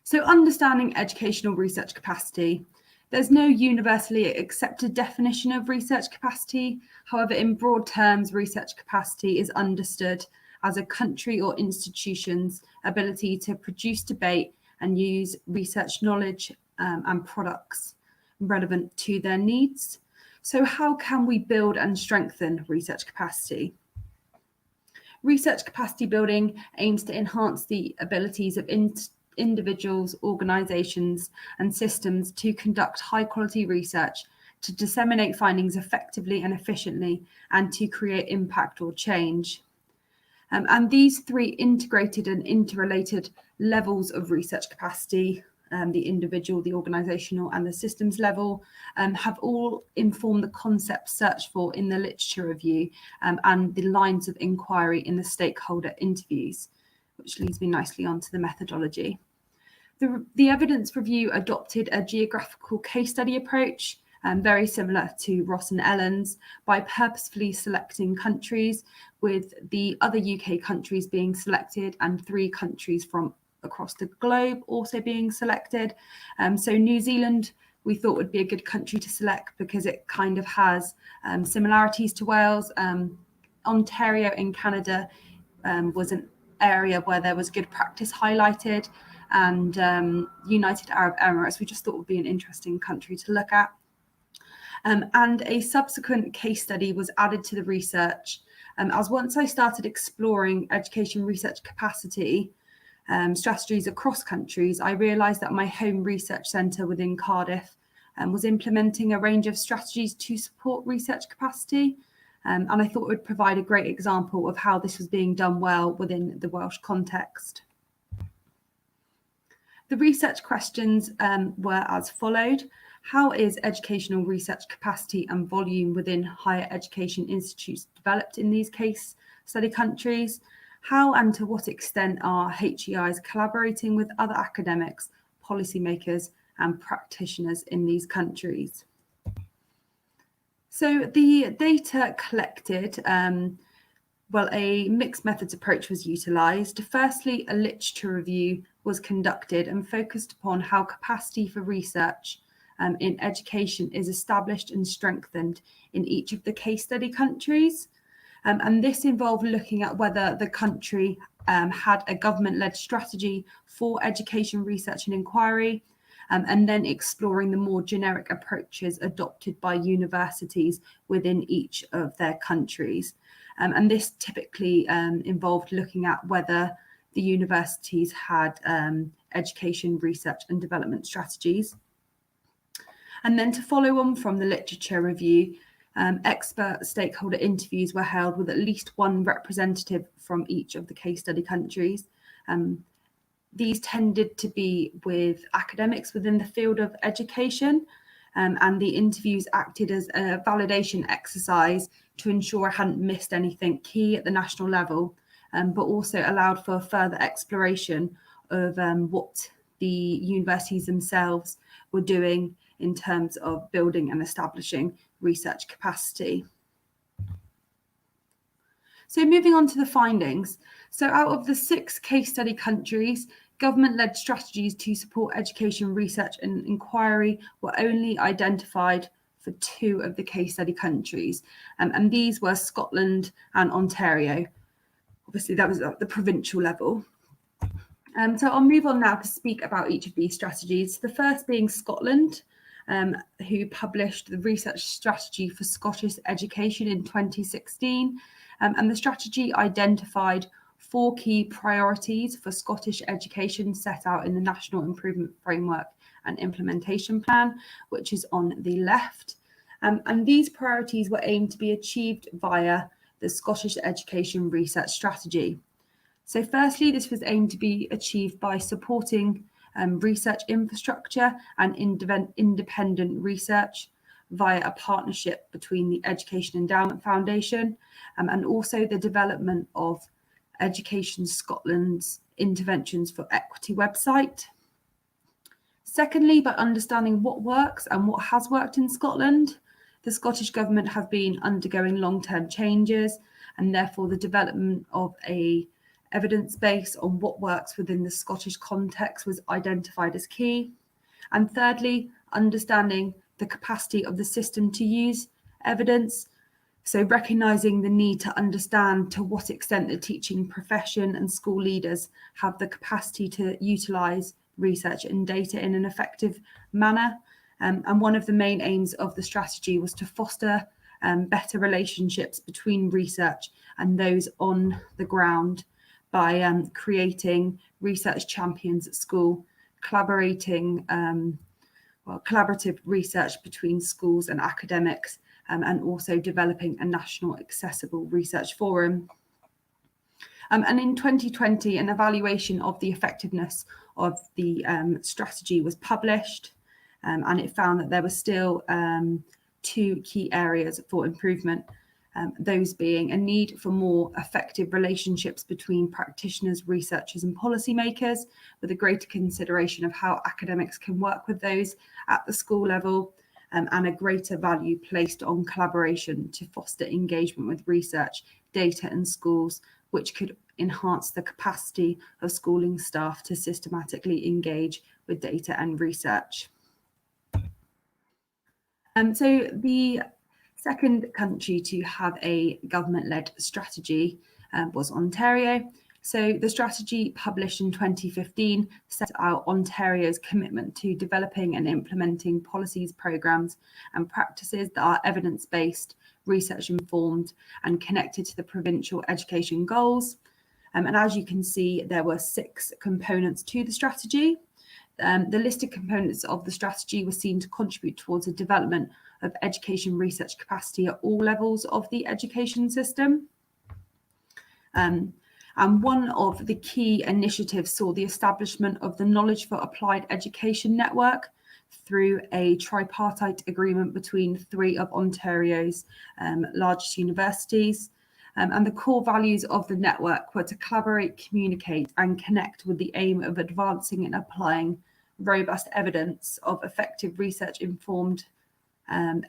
So understanding educational research capacity. There's no universally accepted definition of research capacity. However, in broad terms, research capacity is understood as a country or institution's ability to produce, debate and use research knowledge and products relevant to their needs. So how can we build and strengthen research capacity? Research capacity building aims to enhance the abilities of individuals, organisations and systems to conduct high quality research, to disseminate findings effectively and efficiently, and to create impact or change. And these 3 integrated and interrelated levels of research capacity the individual, the organisational and the systems level, have all informed the concepts searched for in the literature review and the lines of inquiry in the stakeholder interviews, which leads me nicely onto the methodology. The evidence review adopted a geographical case study approach, very similar to Ross and Ellen's, by purposefully selecting countries, with the other UK countries being selected and 3 countries from across the globe also being selected. So New Zealand we thought would be a good country to select because it kind of has similarities to Wales. Ontario in Canada was an area where there was good practice highlighted, and United Arab Emirates we just thought would be an interesting country to look at. And a subsequent case study was added to the research, as once I started exploring education research capacity strategies across countries, I realised that my home research centre within Cardiff was implementing a range of strategies to support research capacity, and I thought it would provide a great example of how this was being done well within the Welsh context. The research questions were as followed. How is educational research capacity and volume within higher education institutes developed in these case study countries? How and to what extent are HEIs collaborating with other academics, policymakers, and practitioners in these countries? So the data collected, a mixed methods approach was utilised. Firstly, a literature review was conducted and focused upon how capacity for research in education is established and strengthened in each of the case study countries. And this involved looking at whether the country had a government-led strategy for education research and inquiry, and then exploring the more generic approaches adopted by universities within each of their countries. And this typically involved looking at whether the universities had education research and development strategies. And then to follow on from the literature review, expert stakeholder interviews were held with at least one representative from each of the case study countries. These tended to be with academics within the field of education, and the interviews acted as a validation exercise to ensure I hadn't missed anything key at the national level, but also allowed for further exploration of what the universities themselves were doing in terms of building and establishing research capacity. So moving on to the findings. So out of the 6 case study countries, government-led strategies to support education research and inquiry were only identified for 2 of the case study countries, and these were Scotland and Ontario. Obviously that was at the provincial level. So I'll move on now to speak about each of these strategies. The first being Scotland, who published the research strategy for Scottish education in 2016. And the strategy identified 4 key priorities for Scottish education set out in the National Improvement Framework and Implementation Plan, which is on the left. And these priorities were aimed to be achieved via the Scottish Education Research Strategy. So firstly, this was aimed to be achieved by supporting research infrastructure and independent research via a partnership between the Education Endowment Foundation and also the development of Education Scotland's Interventions for Equity website. Secondly, by understanding what works and what has worked in Scotland, the Scottish Government have been undergoing long-term changes, and therefore the development of a evidence base on what works within the Scottish context was identified as key. And thirdly, understanding the capacity of the system to use evidence. So recognising the need to understand to what extent the teaching profession and school leaders have the capacity to utilise research and data in an effective manner. And one of the main aims of the strategy was to foster better relationships between research and those on the ground by creating research champions at school, collaborative research between schools and academics, and also developing a national accessible research forum. And in 2020, an evaluation of the effectiveness of the strategy was published, and it found that there were still 2 key areas for improvement, those being a need for more effective relationships between practitioners, researchers and policymakers, with a greater consideration of how academics can work with those at the school level, and a greater value placed on collaboration to foster engagement with research, data and schools, which could enhance the capacity of schooling staff to systematically engage with data and research. So the second country to have a government-led strategy was Ontario. So the strategy, published in 2015, set out Ontario's commitment to developing and implementing policies, programs and practices that are evidence-based, research-informed and connected to the provincial education goals. And as you can see, there were 6 components to the strategy. The listed components of the strategy were seen to contribute towards the development of education research capacity at all levels of the education system. And one of the key initiatives saw the establishment of the Knowledge for Applied Education Network through a tripartite agreement between 3 of Ontario's largest universities. And the core values of the network were to collaborate, communicate and connect with the aim of advancing and applying robust evidence of effective research-informed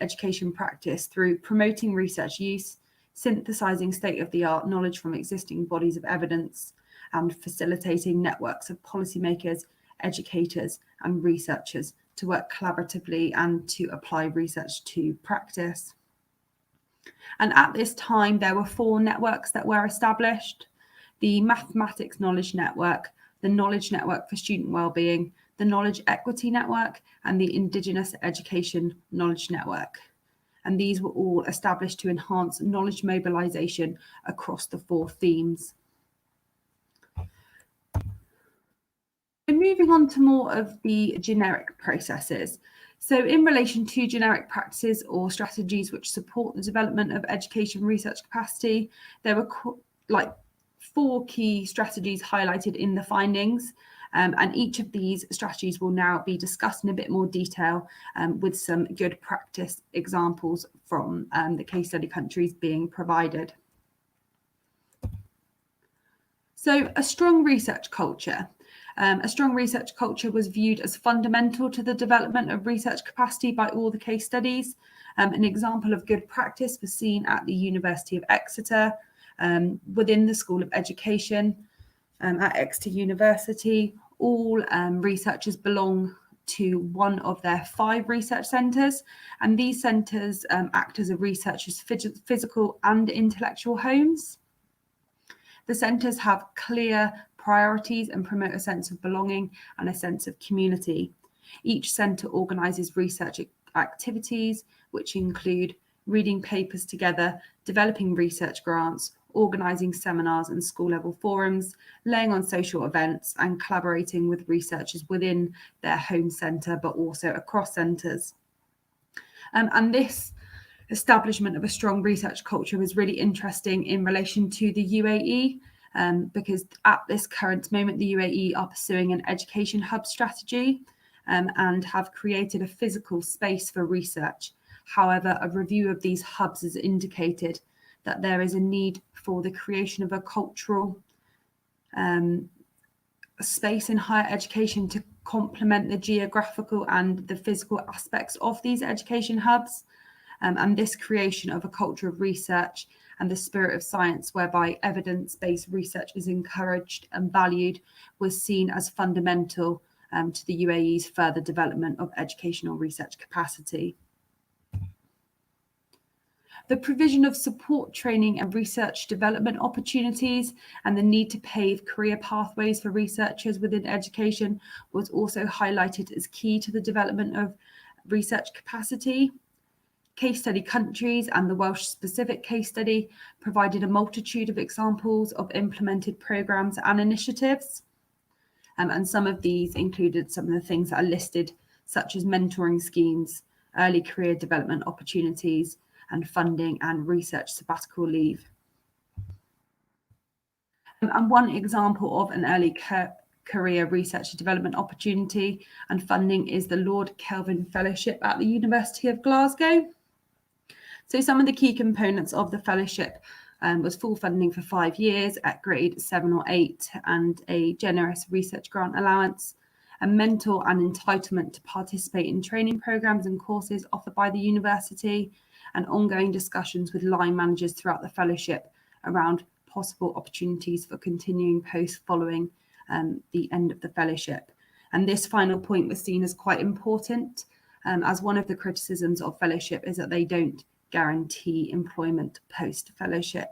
education practice through promoting research use, synthesizing state-of-the-art knowledge from existing bodies of evidence, and facilitating networks of policymakers, educators, and researchers to work collaboratively and to apply research to practice. And at this time, there were 4 networks that were established: the Mathematics Knowledge Network, the Knowledge Network for Student Wellbeing, the Knowledge Equity Network, and the Indigenous Education Knowledge Network. And these were all established to enhance knowledge mobilisation across the 4 themes. So moving on to more of the generic processes. So in relation to generic practices or strategies which support the development of education research capacity, there were 4 key strategies highlighted in the findings. And each of these strategies will now be discussed in a bit more detail with some good practice examples from the case study countries being provided. So a strong research culture. A strong research culture was viewed as fundamental to the development of research capacity by all the case studies. An example of good practice was seen at the University of Exeter, within the School of Education at Exeter University. All researchers belong to one of their 5 research centres, and these centres act as a researcher's physical and intellectual homes. The centres have clear priorities and promote a sense of belonging and a sense of community. Each centre organises research activities, which include reading papers together, developing research grants, organising seminars and school-level forums, laying on social events and collaborating with researchers within their home centre, but also across centres. And this establishment of a strong research culture was really interesting in relation to the UAE, because at this current moment, the UAE are pursuing an education hub strategy and have created a physical space for research. However, a review of these hubs has indicated that there is a need for the creation of a cultural space in higher education to complement the geographical and the physical aspects of these education hubs. And this creation of a culture of research and the spirit of science, whereby evidence-based research is encouraged and valued, was seen as fundamental to the UAE's further development of educational research capacity. The provision of support, training and research development opportunities and the need to pave career pathways for researchers within education was also highlighted as key to the development of research capacity. Case study countries and the Welsh specific case study provided a multitude of examples of implemented programmes and initiatives. And some of these included some of the things that are listed, such as mentoring schemes, early career development opportunities, and funding and research sabbatical leave. And one example of an early career research and development opportunity and funding is the Lord Kelvin Fellowship at the University of Glasgow. So some of the key components of the fellowship was full funding for 5 years at grade 7 or 8 and a generous research grant allowance, a mentor and entitlement to participate in training programs and courses offered by the university, and ongoing discussions with line managers throughout the fellowship around possible opportunities for continuing post following the end of the fellowship. And this final point was seen as quite important, as one of the criticisms of fellowship is that they don't guarantee employment post-fellowship.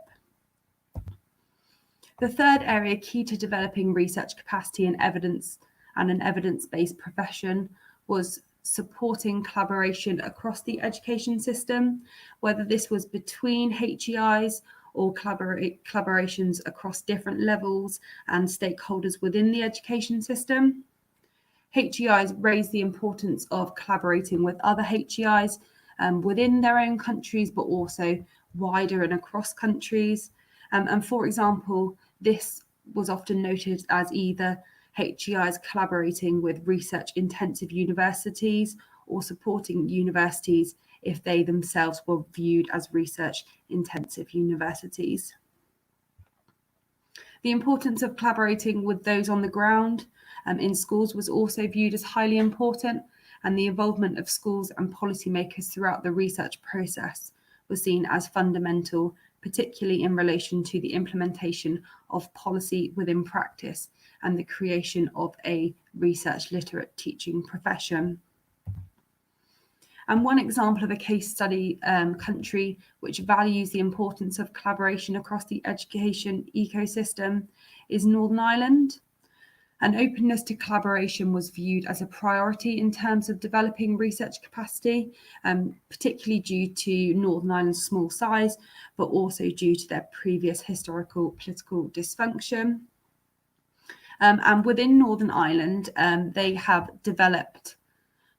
The third area key to developing research capacity and evidence and an evidence-based profession was supporting collaboration across the education system, whether this was between HEIs or collaborations across different levels and stakeholders within the education system. HEIs raised the importance of collaborating with other HEIs within their own countries, but also wider and across countries. And for example, this was often noted as either HEIs collaborating with research-intensive universities or supporting universities if they themselves were viewed as research-intensive universities. The importance of collaborating with those on the ground in schools was also viewed as highly important, and the involvement of schools and policymakers throughout the research process was seen as fundamental, particularly in relation to the implementation of policy within practice and the creation of a research literate teaching profession. And one example of a case study country which values the importance of collaboration across the education ecosystem is Northern Ireland. And openness to collaboration was viewed as a priority in terms of developing research capacity, particularly due to Northern Ireland's small size, but also due to their previous historical political dysfunction. And within Northern Ireland, they have developed,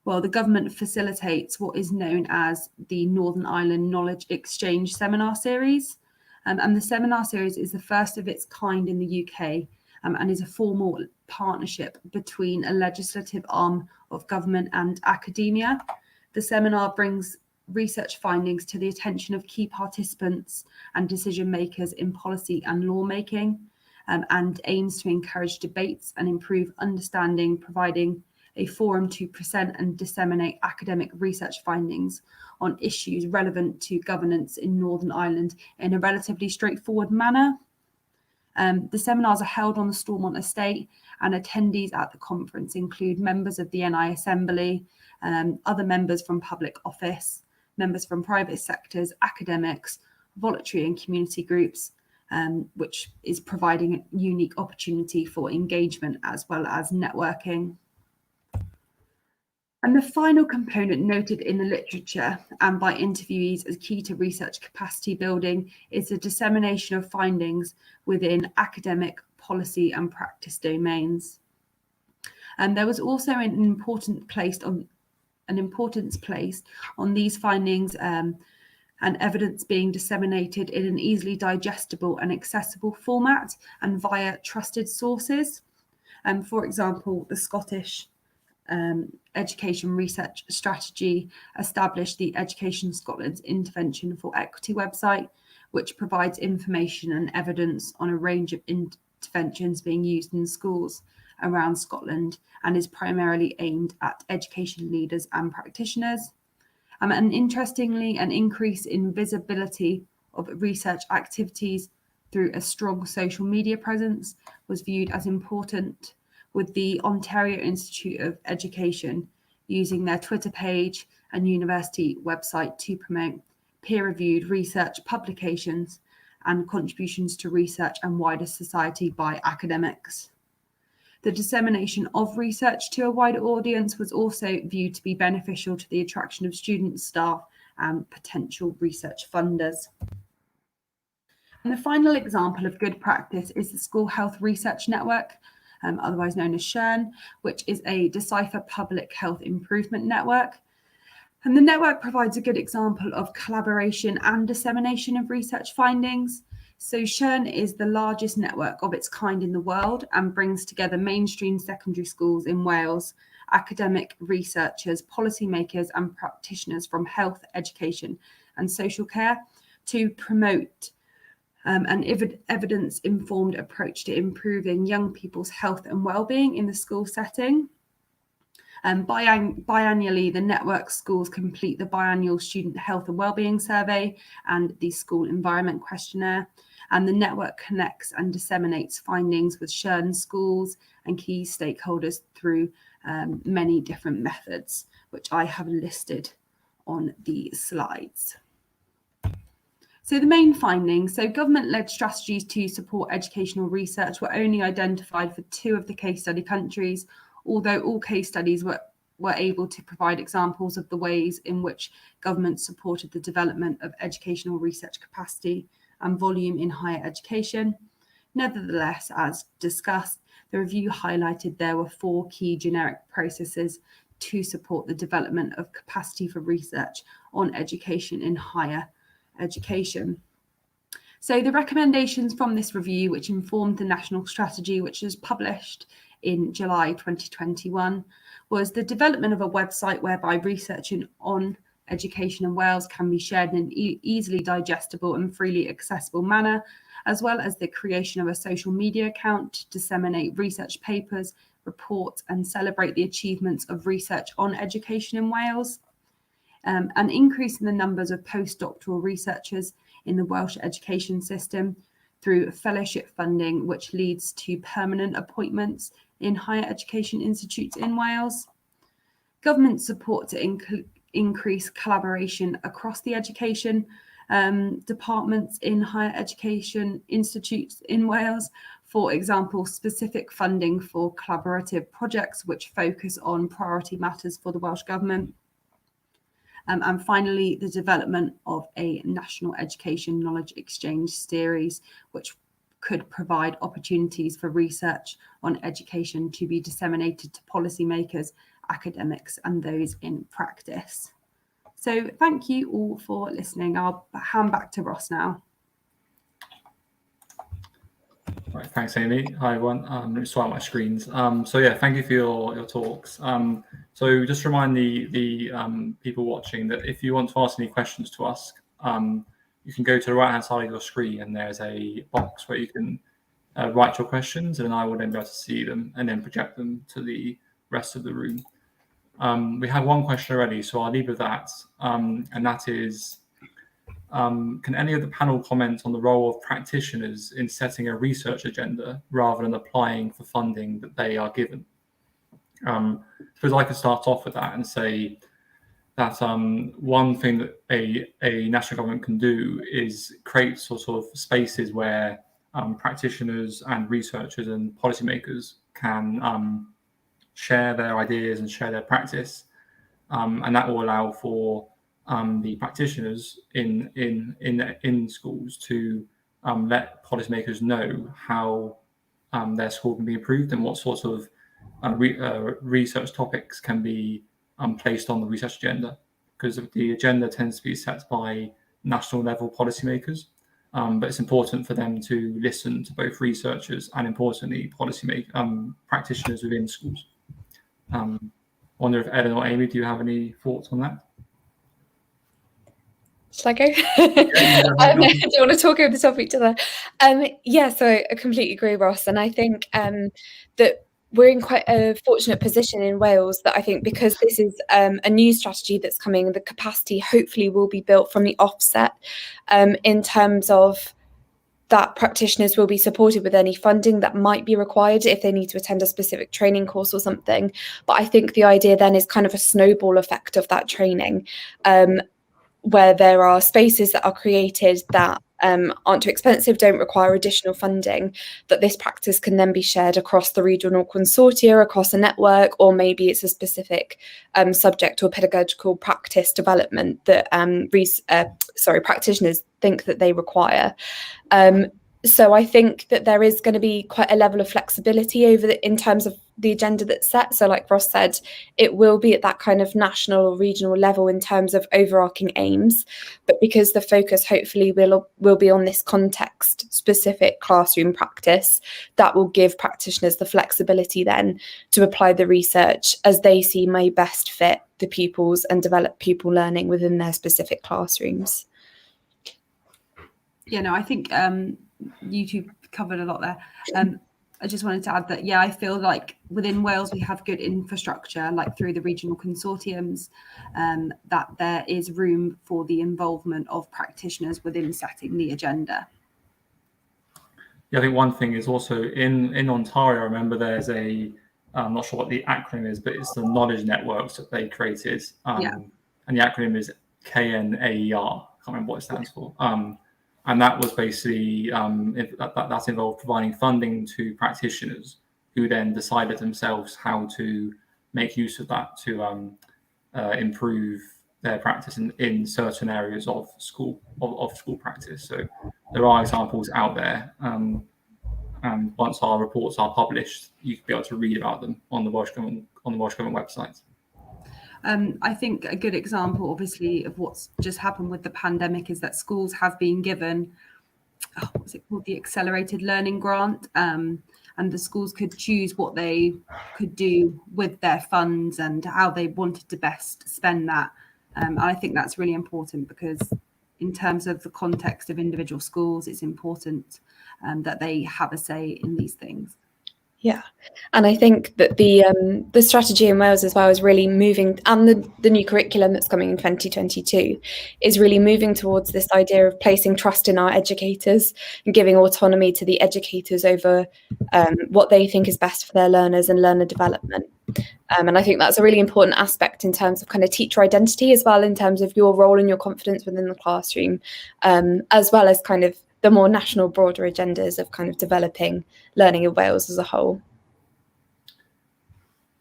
well, the government facilitates what is known as the Northern Ireland Knowledge Exchange Seminar Series. And the seminar series is the first of its kind in the UK, and is a formal partnership between a legislative arm of government and academia. The seminar brings research findings to the attention of key participants and decision makers in policy and lawmaking, and aims to encourage debates and improve understanding, providing a forum to present and disseminate academic research findings on issues relevant to governance in Northern Ireland in a relatively straightforward manner. The seminars are held on the Stormont estate, and attendees at the conference include members of the NI Assembly, other members from public office, members from private sectors, academics, voluntary and community groups, which is providing a unique opportunity for engagement as well as networking. And the final component noted in the literature and by interviewees as key to research capacity building is the dissemination of findings within academic, policy and practice domains. And there was also an importance placed on these findings and evidence being disseminated in an easily digestible and accessible format and via trusted sources. For example, the Scottish Education Research Strategy established the Education Scotland's Intervention for Equity website, which provides information and evidence on a range of interventions being used in schools around Scotland and is primarily aimed at education leaders and practitioners. And interestingly, an increase in visibility of research activities through a strong social media presence was viewed as important, with the Ontario Institute of Education using their Twitter page and university website to promote peer-reviewed research publications and contributions to research and wider society by academics. The dissemination of research to a wider audience was also viewed to be beneficial to the attraction of students, staff, and potential research funders. And the final example of good practice is the School Health Research Network, otherwise known as SHRN, which is a Decipher public health improvement network. And the network provides a good example of collaboration and dissemination of research findings. So SHERN is the largest network of its kind in the world and brings together mainstream secondary schools in Wales, academic researchers, policymakers and practitioners from health, education and social care to promote an evidence-informed approach to improving young people's health and well-being in the school setting. Biannually, the network schools complete the biannual Student Health and Wellbeing Survey and the School Environment Questionnaire, and the network connects and disseminates findings with SHERN schools and key stakeholders through many different methods, which I have listed on the slides. So the main findings, so government-led strategies to support educational research were only identified for 2 of the case study countries, although all case studies were able to provide examples of the ways in which government supported the development of educational research capacity and volume in higher education. Nevertheless, as discussed, the review highlighted there were 4 key generic processes to support the development of capacity for research on education in higher education. So the recommendations from this review, which informed the national strategy, which was published in July 2021, was the development of a website whereby research on education in Wales can be shared in an easily digestible and freely accessible manner, as well as the creation of a social media account to disseminate research papers, report and celebrate the achievements of research on education in Wales. An increase in the numbers of postdoctoral researchers in the Welsh education system through fellowship funding, which leads to permanent appointments in higher education institutes in Wales. Government support to increase collaboration across the education departments in higher education institutes in Wales. For example, specific funding for collaborative projects which focus on priority matters for the Welsh Government. And finally, the development of a national education knowledge exchange series, which could provide opportunities for research on education to be disseminated to policymakers, academics, and those in practice. So thank you all for listening. I'll hand back to Ross now. Right, thanks, Amy. Hi, everyone. Let me swap my screens. So yeah, thank you for your talks. So just remind the people watching that if you want to ask any questions to us, you can go to the right-hand side of your screen and there's a box where you can write your questions, and I will then be able to see them and then project them to the rest of the room. We have one question already, so I'll leave with that, and that is, can any of the panel comment on the role of practitioners in setting a research agenda rather than applying for funding that they are given? I suppose I could start off with that and say that one thing that a national government can do is create sort of spaces where practitioners and researchers and policymakers can share their ideas and share their practice, and that will allow for the practitioners in schools to let policymakers know how their school can be improved and what sorts of research topics can be placed on the research agenda, because the agenda tends to be set by national level policymakers, but it's important for them to listen to both researchers and, importantly, practitioners within schools. I wonder if Ellen or Amy, do you have any thoughts on that? Shall I go? I don't want to talk over the top of each other. Yeah, so I completely agree, Ross. And I think that we're in quite a fortunate position in Wales that I think because this is a new strategy that's coming, the capacity hopefully will be built from the offset in terms of that practitioners will be supported with any funding that might be required if they need to attend a specific training course or something. But I think the idea then is kind of a snowball effect of that training, where there are spaces that are created that aren't too expensive, don't require additional funding, that this practice can then be shared across the regional consortia, across a network, or maybe it's a specific subject or pedagogical practice development that practitioners think that they require. So I think that there is going to be quite a level of flexibility in terms of the agenda that's set. So like Ross said, it will be at that kind of national or regional level in terms of overarching aims, but because the focus hopefully will be on this context specific classroom practice, that will give practitioners the flexibility then to apply the research as they see may best fit the pupils and develop pupil learning within their specific classrooms. Yeah, no, I think you two covered a lot there. I just wanted to add that, yeah, I feel like within Wales we have good infrastructure, like through the regional consortiums, that there is room for the involvement of practitioners within setting the agenda. Yeah, I think one thing is also in Ontario, I remember there's I'm not sure what the acronym is, but it's the knowledge networks that they created. And the acronym is KNAER. I can't remember what it stands for. And that was basically, that involved providing funding to practitioners who then decided themselves how to make use of that to improve their practice in certain areas of school practice. So there are examples out there. And once our reports are published, you can be able to read about them on the Welsh Government website. I think a good example, obviously, of what's just happened with the pandemic is that schools have been given, what's it called, the Accelerated Learning Grant, and the schools could choose what they could do with their funds and how they wanted to best spend that. And I think that's really important because in terms of the context of individual schools, it's important that they have a say in these things. Yeah, and I think that the strategy in Wales as well is really moving, and the new curriculum that's coming in 2022 is really moving towards this idea of placing trust in our educators and giving autonomy to the educators over what they think is best for their learners and learner development. And I think that's a really important aspect in terms of kind of teacher identity as well, in terms of your role and your confidence within the classroom, as well as kind of the more national, broader agendas of kind of developing learning in Wales as a whole.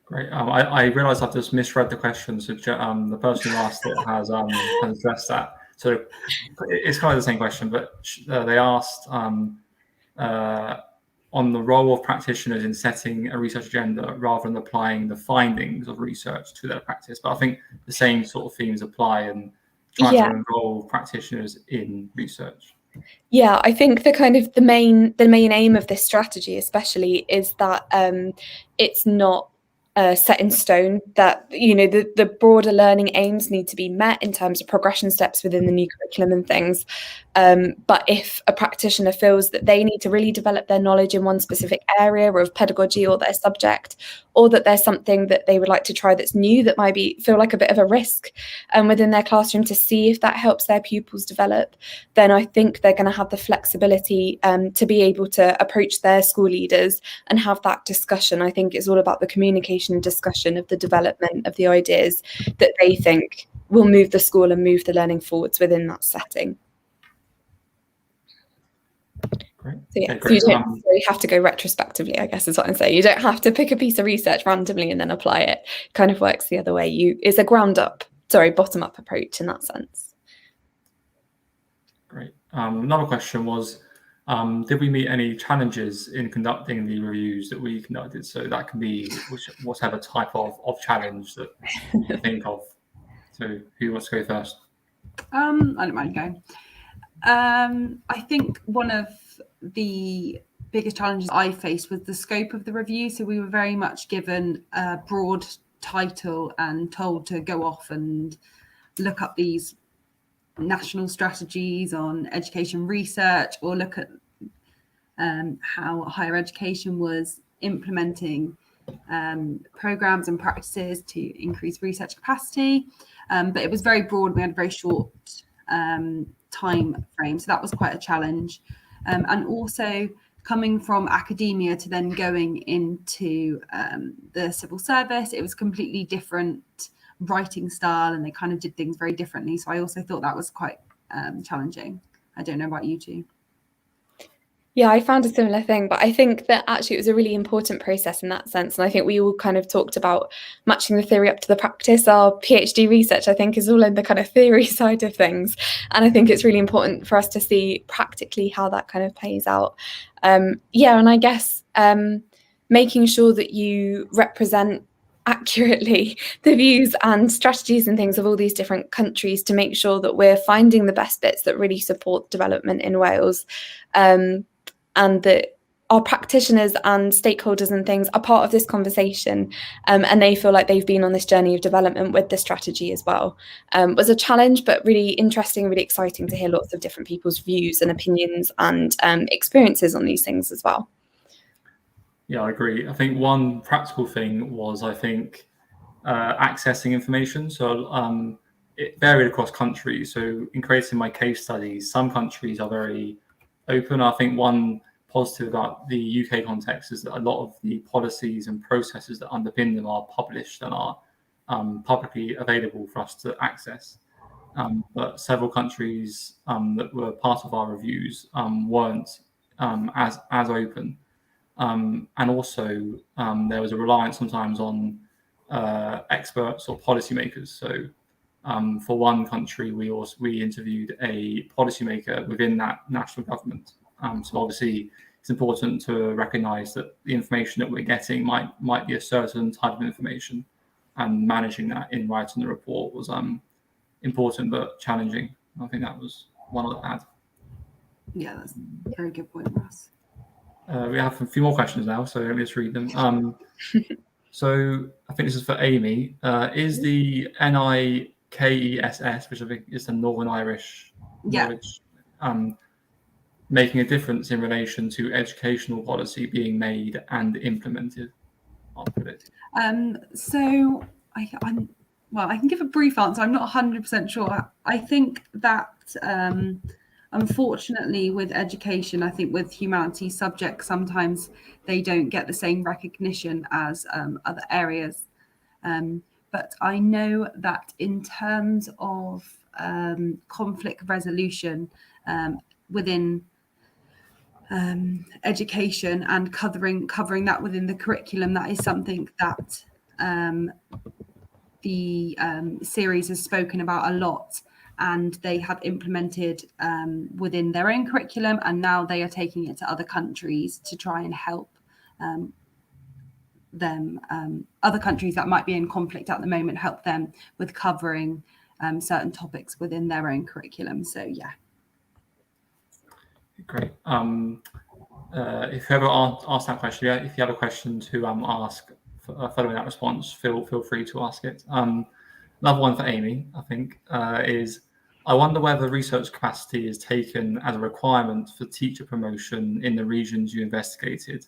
Great. I realise I've just misread the question. So the person who asked it has addressed that. So it's kind of the same question, but they asked on the role of practitioners in setting a research agenda rather than applying the findings of research to their practice. But I think the same sort of themes apply and trying to involve practitioners in research. Yeah, I think the main aim of this strategy especially is that it's not set in stone, that the broader learning aims need to be met in terms of progression steps within the new curriculum and things. But if a practitioner feels that they need to really develop their knowledge in one specific area of pedagogy or their subject, or that there's something that they would like to try that's new that might feel like a bit of a risk within their classroom to see if that helps their pupils develop, then I think they're going to have the flexibility to be able to approach their school leaders and have that discussion. I think it's all about the communication and discussion of the development of the ideas that they think will move the school and move the learning forwards within that setting. Great. So, yeah, great. So you don't necessarily have to go retrospectively, I guess is what I'm saying. You don't have to pick a piece of research randomly and then apply it. It kind of works the other way. It's a bottom up approach in that sense. Great. Another question was, did we meet any challenges in conducting the reviews that we conducted? So that can be whatever type of challenge that you think of. So who wants to go first? I don't mind going. I think one of the biggest challenges I faced was the scope of the review. So we were very much given a broad title and told to go off and look up these national strategies on education research, or look at how higher education was implementing programs and practices to increase research capacity. But it was very broad. We had a very short time frame, so that was quite a challenge. And also coming from academia to then going into the civil service, it was completely different writing style, and they kind of did things very differently. So I also thought that was quite challenging. I don't know about you two. Yeah, I found a similar thing, but I think that actually it was a really important process in that sense. And I think we all kind of talked about matching the theory up to the practice. Our PhD research, I think, is all in the kind of theory side of things. And I think it's really important for us to see practically how that kind of plays out. And I guess making sure that you represent accurately the views and strategies and things of all these different countries to make sure that we're finding the best bits that really support development in Wales, and that our practitioners and stakeholders and things are part of this conversation, and they feel like they've been on this journey of development with the strategy as well. Was a challenge, but really interesting, really exciting to hear lots of different people's views and opinions and experiences on these things as well. Yeah, I agree. I think one practical thing was, accessing information. So it varied across countries. So in creating my case studies, some countries are very open. I think one positive about the UK context is that a lot of the policies and processes that underpin them are published and are publicly available for us to access. But several countries that were part of our reviews weren't as open. And also there was a reliance sometimes on experts or policymakers. So for one country, we interviewed a policymaker within that national government. So obviously, it's important to recognise that the information that we're getting might be a certain type of information, and managing that in writing the report was important but challenging. I think that was one I'd add. Yeah, that's a very good point, Russ. We have a few more questions now, so let me just read them. So I think this is for Amy. Is the NIKESS, which I think is the Northern Irish knowledge, making a difference in relation to educational policy being made and implemented? I'll put it. So I can give a brief answer. I'm not 100% sure. I think that unfortunately with education, I think with humanities subjects, sometimes they don't get the same recognition as other areas. But I know that in terms of conflict resolution within education and covering that within the curriculum, that is something that the series has spoken about a lot, and they have implemented within their own curriculum, and now they are taking it to other countries to try and help them, other countries that might be in conflict at the moment, help them with covering certain topics within their own curriculum. So yeah. Great. If whoever asked that question, if you have a question to ask following that response, feel free to ask it. Another one for Amy, I think, is I wonder whether research capacity is taken as a requirement for teacher promotion in the regions you investigated.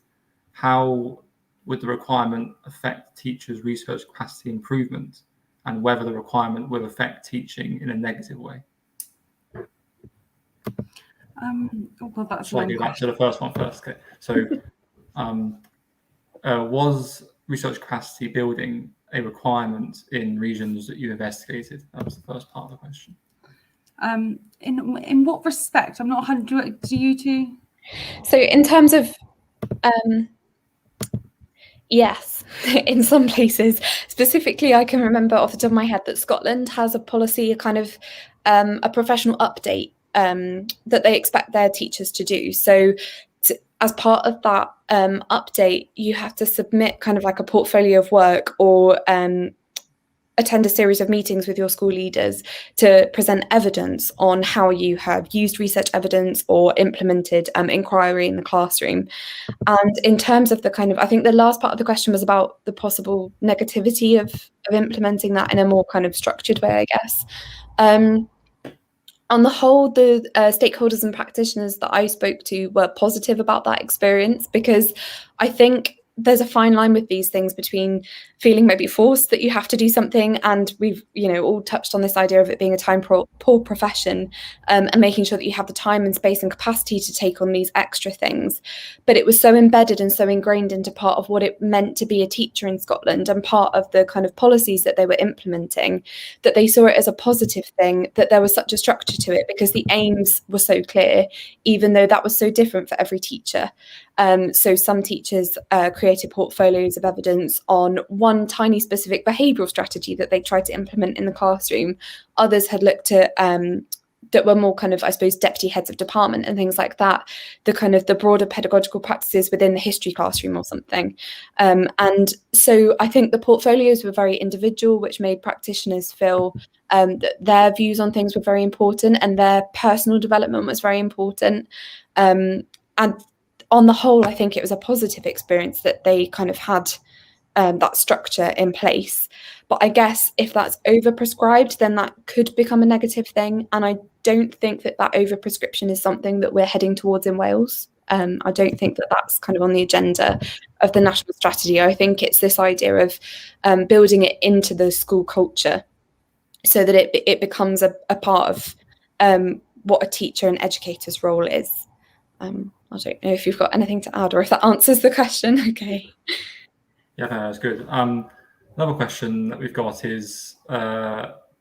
How would the requirement affect teachers' research capacity improvement, and whether the requirement will affect teaching in a negative way? Well, that's Shall I go back to the first one first? Okay. So, was research capacity building a requirement in regions that you investigated? That was the first part of the question. In what respect? I'm not 100. Do you two? So, in terms of yes, in some places, specifically, I can remember off the top of my head that Scotland has a policy, a kind of a professional update that they expect their teachers to do. So as part of that update, you have to submit kind of like a portfolio of work, or attend a series of meetings with your school leaders to present evidence on how you have used research evidence or implemented inquiry in the classroom. And in terms of the kind of, I think the last part of the question was about the possible negativity of implementing that in a more kind of structured way, I guess. On the whole, the stakeholders and practitioners that I spoke to were positive about that experience, because I think there's a fine line with these things between feeling maybe forced that you have to do something, and we've all touched on this idea of it being a time poor profession, and making sure that you have the time and space and capacity to take on these extra things. But it was so embedded and so ingrained into part of what it meant to be a teacher in Scotland, and part of the kind of policies that they were implementing, that they saw it as a positive thing, that there was such a structure to it, because the aims were so clear, even though that was so different for every teacher. So some teachers created portfolios of evidence on one tiny specific behavioural strategy that they tried to implement in the classroom. Others had looked at that were more kind of, I suppose, deputy heads of department and things like that, the kind of the broader pedagogical practices within the history classroom or something. And so I think the portfolios were very individual, which made practitioners feel that their views on things were very important and their personal development was very important. And on the whole, I think it was a positive experience that they kind of had that structure in place. But I guess if that's overprescribed, then that could become a negative thing. And I don't think that that overprescription is something that we're heading towards in Wales. I don't think that that's kind of on the agenda of the national strategy. I think it's this idea of building it into the school culture so that it becomes a part of what a teacher and educator's role is. I don't know if you've got anything to add or if that answers the question. Okay. Yeah, no, that's good. Another question that we've got is,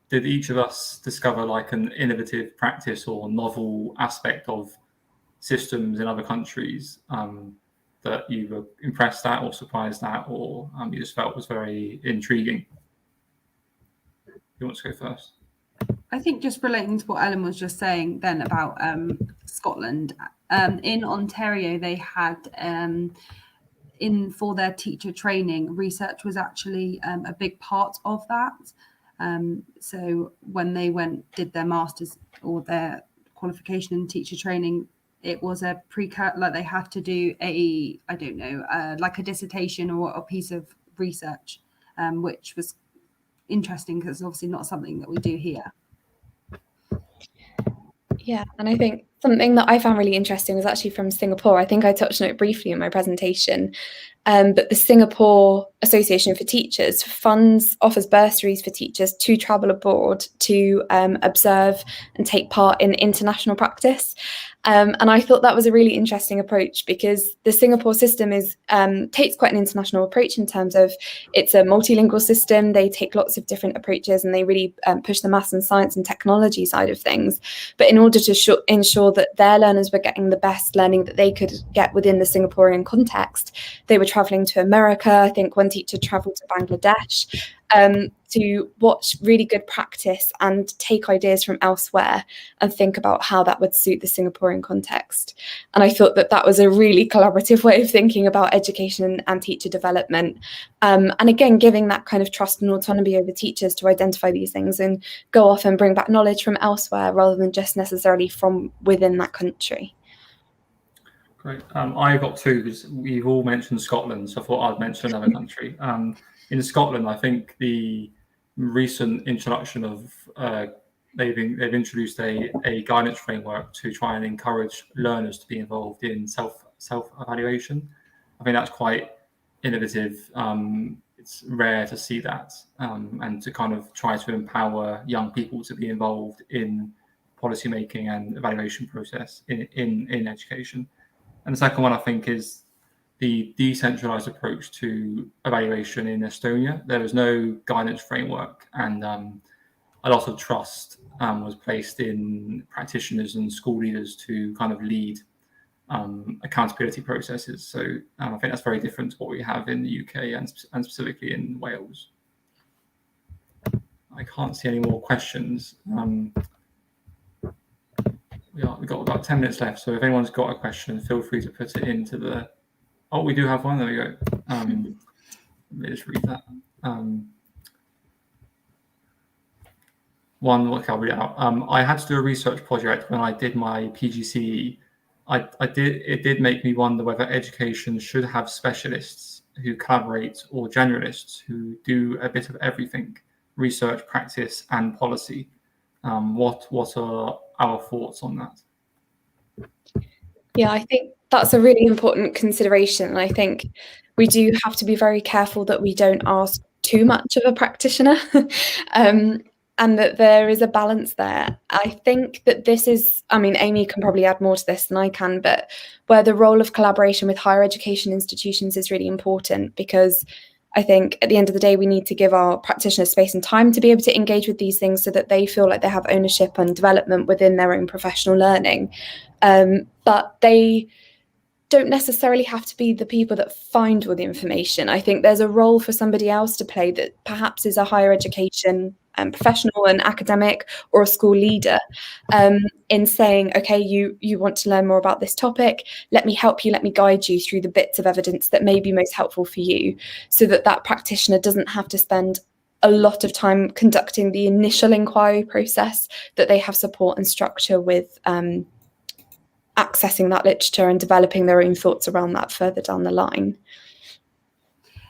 did each of us discover like an innovative practice or novel aspect of systems in other countries that you were impressed at or surprised at, or you just felt was very intriguing? Who wants to go first? I think just relating to what Ellen was just saying then about Scotland, in Ontario they had for their teacher training, research was actually a big part of that. So when they did their masters or their qualification in teacher training, it was a like they had to do like a dissertation or a piece of research, which was interesting because it's obviously not something that we do here. Yeah, and I think something that I found really interesting was actually from Singapore. I think I touched on it briefly in my presentation, but the Singapore Association for Teachers offers bursaries for teachers to travel abroad to observe and take part in international practice. And I thought that was a really interesting approach because the Singapore system takes quite an international approach in terms of it's a multilingual system. They take lots of different approaches and they really push the maths and science and technology side of things. But in order to ensure that their learners were getting the best learning that they could get within the Singaporean context, they were traveling to America. I think one teacher traveled to Bangladesh to watch really good practice and take ideas from elsewhere and think about how that would suit the Singaporean context. And I thought that that was a really collaborative way of thinking about education and teacher development. And again, giving that kind of trust and autonomy over teachers to identify these things and go off and bring back knowledge from elsewhere rather than just necessarily from within that country. Great. I got two because we've all mentioned Scotland, so I thought I'd mention another country. In Scotland, I think the recent introduction of they've introduced a guidance framework to try and encourage learners to be involved in self-evaluation. I think that's quite innovative. It's rare to see that, and to kind of try to empower young people to be involved in policy making and evaluation process in education. And the second one, I think, is the decentralized approach to evaluation in Estonia. There was no guidance framework, and a lot of trust was placed in practitioners and school leaders to kind of lead accountability processes. So I think that's very different to what we have in the UK and specifically in Wales. I can't see any more questions. We've got about 10 minutes left, so if anyone's got a question, feel free to put it into the... Oh, we do have one. There we go. Let me just read that. I'll read it out. I had to do a research project when I did my PGCE. It did make me wonder whether education should have specialists who collaborate or generalists who do a bit of everything, research, practice, and policy. What are our thoughts on that? Yeah, I think that's a really important consideration. And I think we do have to be very careful that we don't ask too much of a practitioner and that there is a balance there. I think that this is, I mean, Amy can probably add more to this than I can, but where the role of collaboration with higher education institutions is really important, because I think at the end of the day, we need to give our practitioners space and time to be able to engage with these things so that they feel like they have ownership and development within their own professional learning. But they don't necessarily have to be the people that find all the information. I think there's a role for somebody else to play that perhaps is a higher education professional and academic or a school leader in saying, okay, you want to learn more about this topic, let me help you, let me guide you through the bits of evidence that may be most helpful for you, so that that practitioner doesn't have to spend a lot of time conducting the initial inquiry process, that they have support and structure with accessing that literature and developing their own thoughts around that further down the line.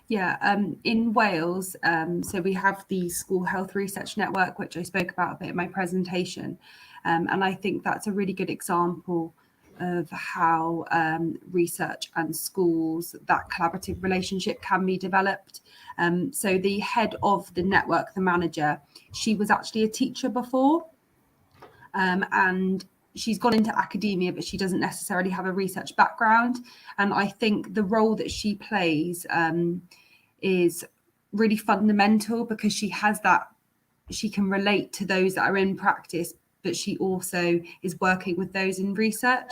Yeah, in Wales, so we have the School Health Research Network, which I spoke about a bit in my presentation. And I think that's a really good example of how research and schools, that collaborative relationship can be developed. So the head of the network, the manager, she was actually a teacher before. And she's gone into academia, but she doesn't necessarily have a research background. And I think the role that she plays is really fundamental, because she has that, she can relate to those that are in practice, but she also is working with those in research.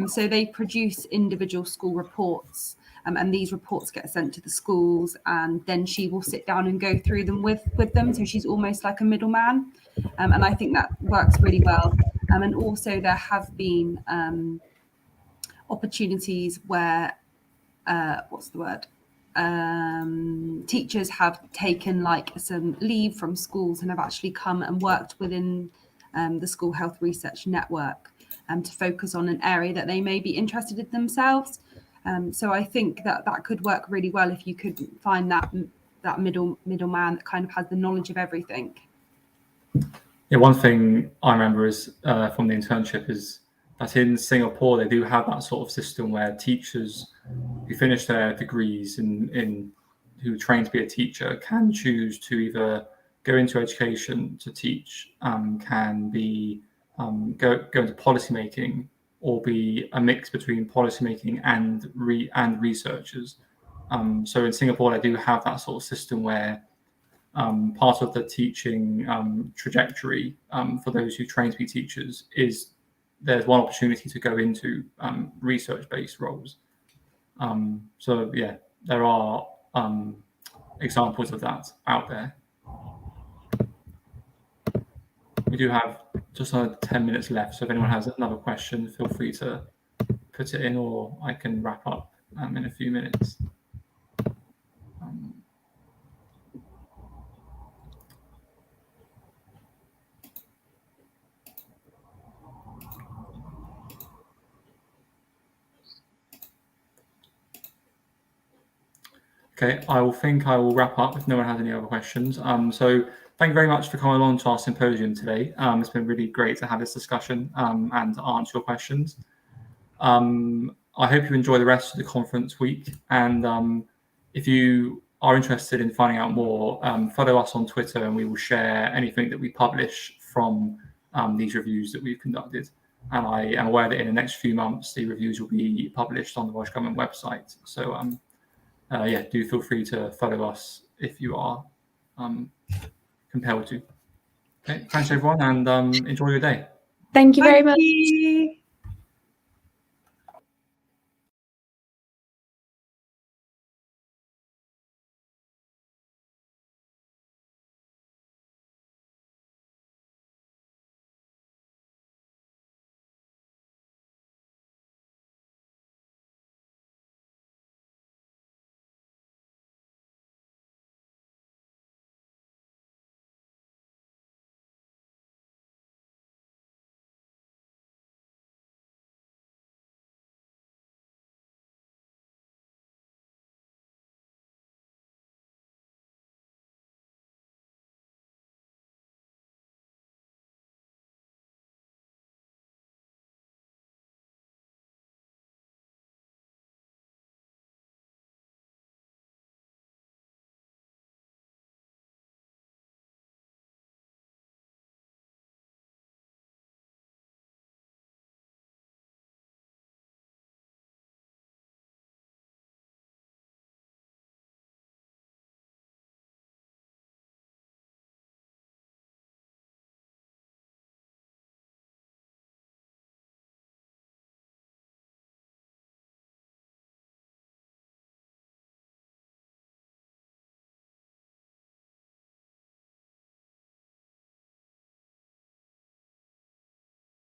So they produce individual school reports, and these reports get sent to the schools, and then she will sit down and go through them with them. So she's almost like a middleman. And I think that works really well. And also there have been opportunities where, teachers have taken like some leave from schools and have actually come and worked within the School Health Research Network to focus on an area that they may be interested in themselves. So I think that could work really well if you could find that middleman that kind of has the knowledge of everything. Yeah, one thing I remember is from the internship is that in Singapore they do have that sort of system where teachers who finish their degrees in who train to be a teacher can choose to either go into education to teach, can be go into policymaking, or be a mix between policymaking and researchers. So in Singapore they do have that sort of system where part of the teaching trajectory for those who train to be teachers is there's one opportunity to go into research-based roles. So yeah, there are examples of that out there. We do have just another 10 minutes left, so if anyone has another question, feel free to put it in, or I can wrap up in a few minutes. Okay, I will wrap up if no one has any other questions. So thank you very much for coming along to our symposium today. It's been really great to have this discussion and to answer your questions. I hope you enjoy the rest of the conference week. And if you are interested in finding out more, follow us on Twitter, and we will share anything that we publish from these reviews that we've conducted. And I am aware that in the next few months, the reviews will be published on the Welsh Government website. So yeah, do feel free to follow us if you are compelled to. Okay, thanks everyone, and enjoy your day. Thank you very much. Thank you.